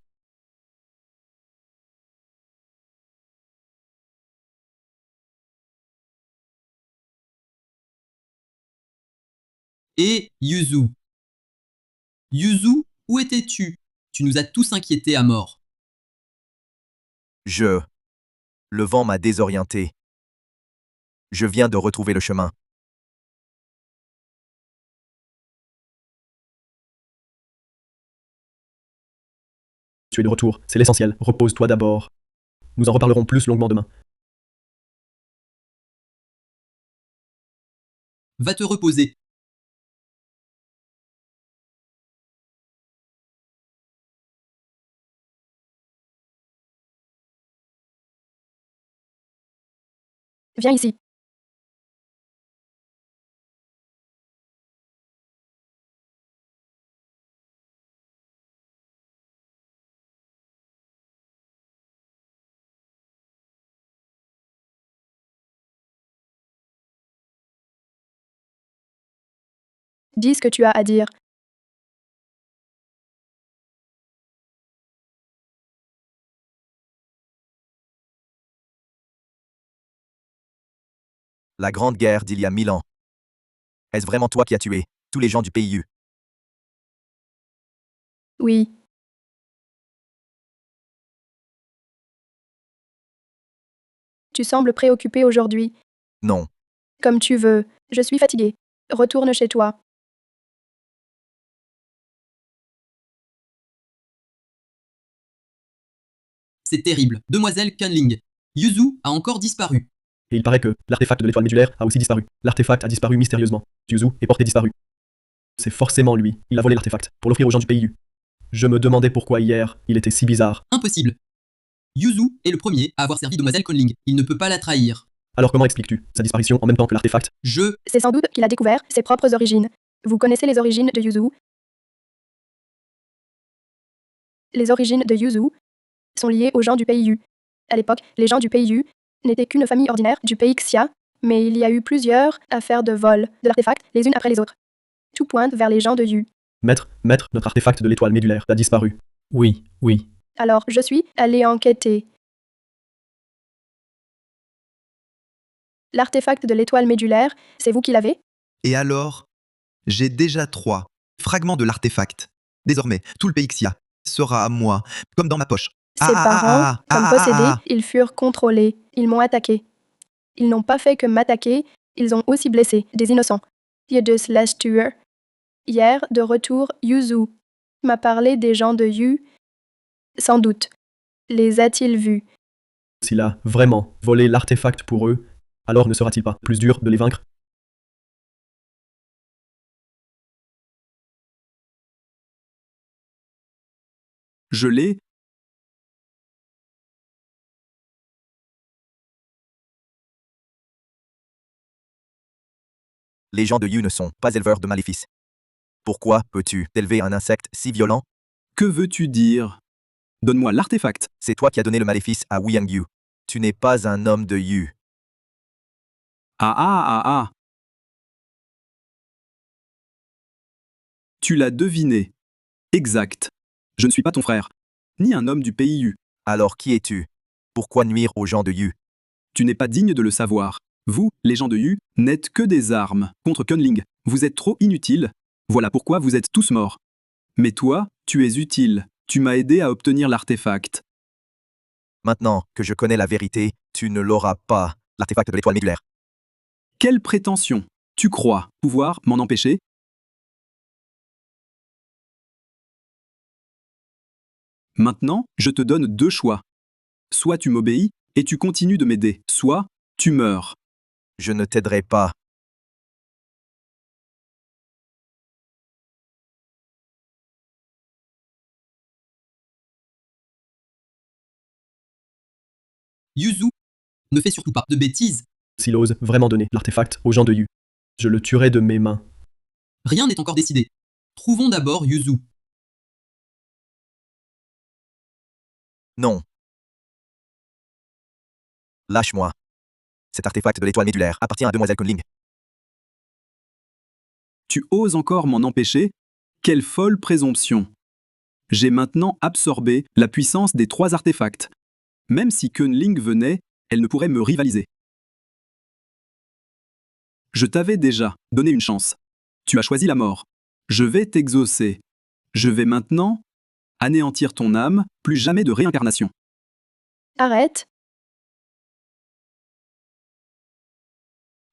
Et Yuzu? Yuzu, où étais-tu? Tu nous as tous inquiétés à mort. Le vent m'a désorienté. Je viens de retrouver le chemin. Tu es de retour, c'est l'essentiel. Repose-toi d'abord. Nous en reparlerons plus longuement demain. Va te reposer. Viens ici. Dis ce que tu as à dire. La Grande Guerre d'il y a 1000 ans. Est-ce vraiment toi qui as tué tous les gens du PIU? Oui. Tu sembles préoccupé aujourd'hui. Non. Comme tu veux. Je suis fatigué. Retourne chez toi. C'est terrible. Demoiselle Kunling. Yuzu a encore disparu. Et il paraît que l'artefact de l'étoile médulaire a aussi disparu. L'artefact a disparu mystérieusement. Yuzu est porté disparu. C'est forcément lui. Il a volé l'artefact pour l'offrir aux gens du PIU. Je me demandais pourquoi hier, il était si bizarre. Impossible. Yuzu est le premier à avoir servi Demoiselle Kunling. Il ne peut pas la trahir. Alors comment expliques-tu sa disparition en même temps que l'artefact? C'est sans doute qu'il a découvert ses propres origines. Vous connaissez les origines de Yuzu? Les origines de Yuzu sont liées aux gens du PIU. À l'époque, les gens du PIU n'étaient qu'une famille ordinaire du pays Xia, mais il y a eu plusieurs affaires de vol de l'artefact, les unes après les autres. Tout pointe vers les gens de Yu. Maître, notre artefact de l'étoile médulaire a disparu. Oui. Alors, je suis allé enquêter. L'artefact de l'étoile médulaire, c'est vous qui l'avez? Et alors? J'ai déjà 3 fragments de l'artefact. Désormais, tout le PXIA sera à moi, comme dans ma poche. Ses parents, comme possédés, ils furent contrôlés. Ils m'ont attaqué. Ils n'ont pas fait que m'attaquer, ils ont aussi blessé des innocents. Yedes Hier, de retour, Yuzu m'a parlé des gens de Yu. Sans doute. Les a-t-il vus? S'il a vraiment volé l'artefact pour eux, alors ne sera-t-il pas plus dur de les vaincre? Je l'ai. Les gens de Yu ne sont pas éleveurs de maléfices. Pourquoi peux-tu élever un insecte si violent? Que veux-tu dire? Donne-moi l'artefact. C'est toi qui as donné le maléfice à Wuyang Yu. Tu n'es pas un homme de Yu. Ah. Tu l'as deviné. Exact. Je ne suis pas ton frère, ni un homme du PIU. Alors qui es-tu? Pourquoi nuire aux gens de Yu? Tu n'es pas digne de le savoir. Vous, les gens de Yu, n'êtes que des armes contre Kunling. Vous êtes trop inutiles. Voilà pourquoi vous êtes tous morts. Mais toi, tu es utile. Tu m'as aidé à obtenir l'artefact. Maintenant que je connais la vérité, tu ne l'auras pas, l'artefact de l'étoile médulaire. Quelle prétention! Tu crois pouvoir m'en empêcher? Maintenant, je te donne deux choix. Soit tu m'obéis et tu continues de m'aider, soit tu meurs. Je ne t'aiderai pas. Yuzu, ne fais surtout pas de bêtises. S'il ose vraiment donner l'artefact aux gens de Yu, je le tuerai de mes mains. Rien n'est encore décidé. Trouvons d'abord Yuzu. Non. Lâche-moi. Cet artefact de l'étoile médulaire appartient à Demoiselle Kunling. Tu oses encore m'en empêcher? Quelle folle présomption! J'ai maintenant absorbé la puissance des trois artefacts. Même si Kunling venait, elle ne pourrait me rivaliser. Je t'avais déjà donné une chance. Tu as choisi la mort. Je vais t'exaucer. Je vais maintenant anéantir ton âme, plus jamais de réincarnation. Arrête.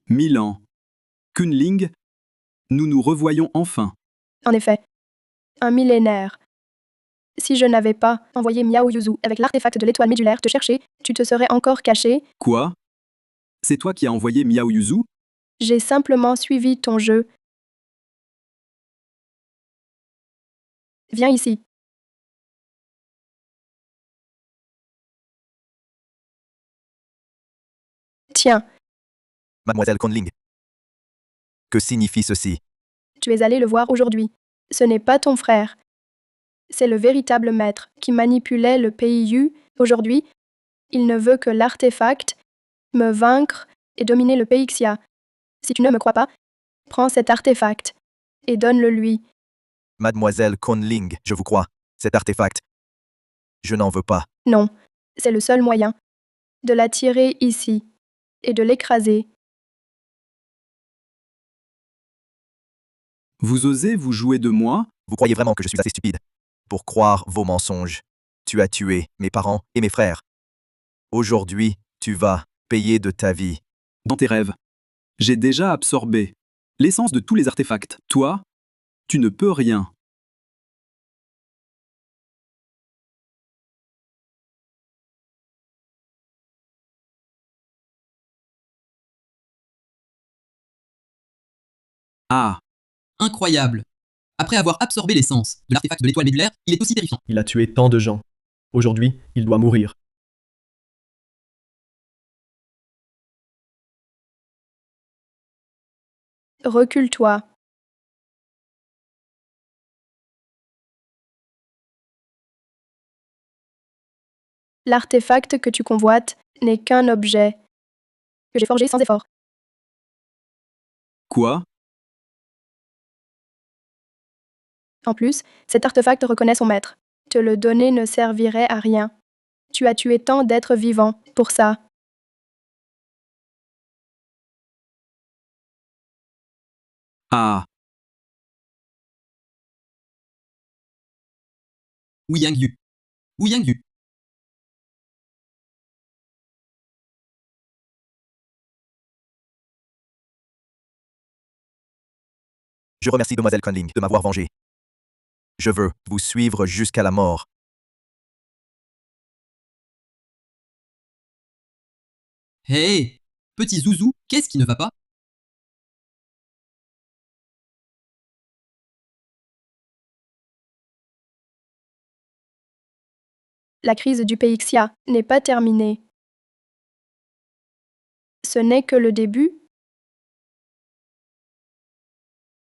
1000 ans. Kunling, nous nous revoyons enfin. En effet. Un millénaire. Si je n'avais pas envoyé Miao Yuzu avec l'artefact de l'étoile médulaire te chercher, tu te serais encore caché. Quoi? C'est toi qui as envoyé Miao Yuzu? J'ai simplement suivi ton jeu. Viens ici. Tiens, Mademoiselle Kunling. Que signifie ceci? tu es allé le voir aujourd'hui. Ce n'est pas ton frère. C'est le véritable maître qui manipulait le pays Yu. Aujourd'hui, il ne veut que l'artefact, me vaincre et dominer le pays Xia. Si tu ne me crois pas, prends cet artefact et donne-le lui. Mademoiselle Kunling, je vous crois. Cet artefact. Je n'en veux pas. Non, c'est le seul moyen de l'attirer ici et de l'écraser. Vous osez vous jouer de moi? Vous croyez vraiment que je suis assez stupide pour croire vos mensonges? Tu as tué mes parents et mes frères. Aujourd'hui, tu vas payer de ta vie. Dans tes rêves. J'ai déjà absorbé l'essence de tous les artefacts. Toi, tu ne peux rien. Ah, Incroyable. Après avoir absorbé l'essence de l'artefact de l'étoile médulaire, il est aussi terrifiant. Il a tué tant de gens. Aujourd'hui, il doit mourir. Recule-toi. L'artefact que tu convoites n'est qu'un objet que j'ai forgé sans effort. quoi? En plus, cet artefact reconnaît son maître. Te le donner ne servirait à rien. Tu as tué tant d'êtres vivants pour ça. Ah, Wu Yangyu. Wu Yangyu. Je remercie Demoiselle Kunling de m'avoir vengé. Je veux vous suivre jusqu'à la mort. Hé, petit Zouzou, qu'est-ce qui ne va pas? La crise du pays Xia n'est pas terminée. Ce n'est que le début.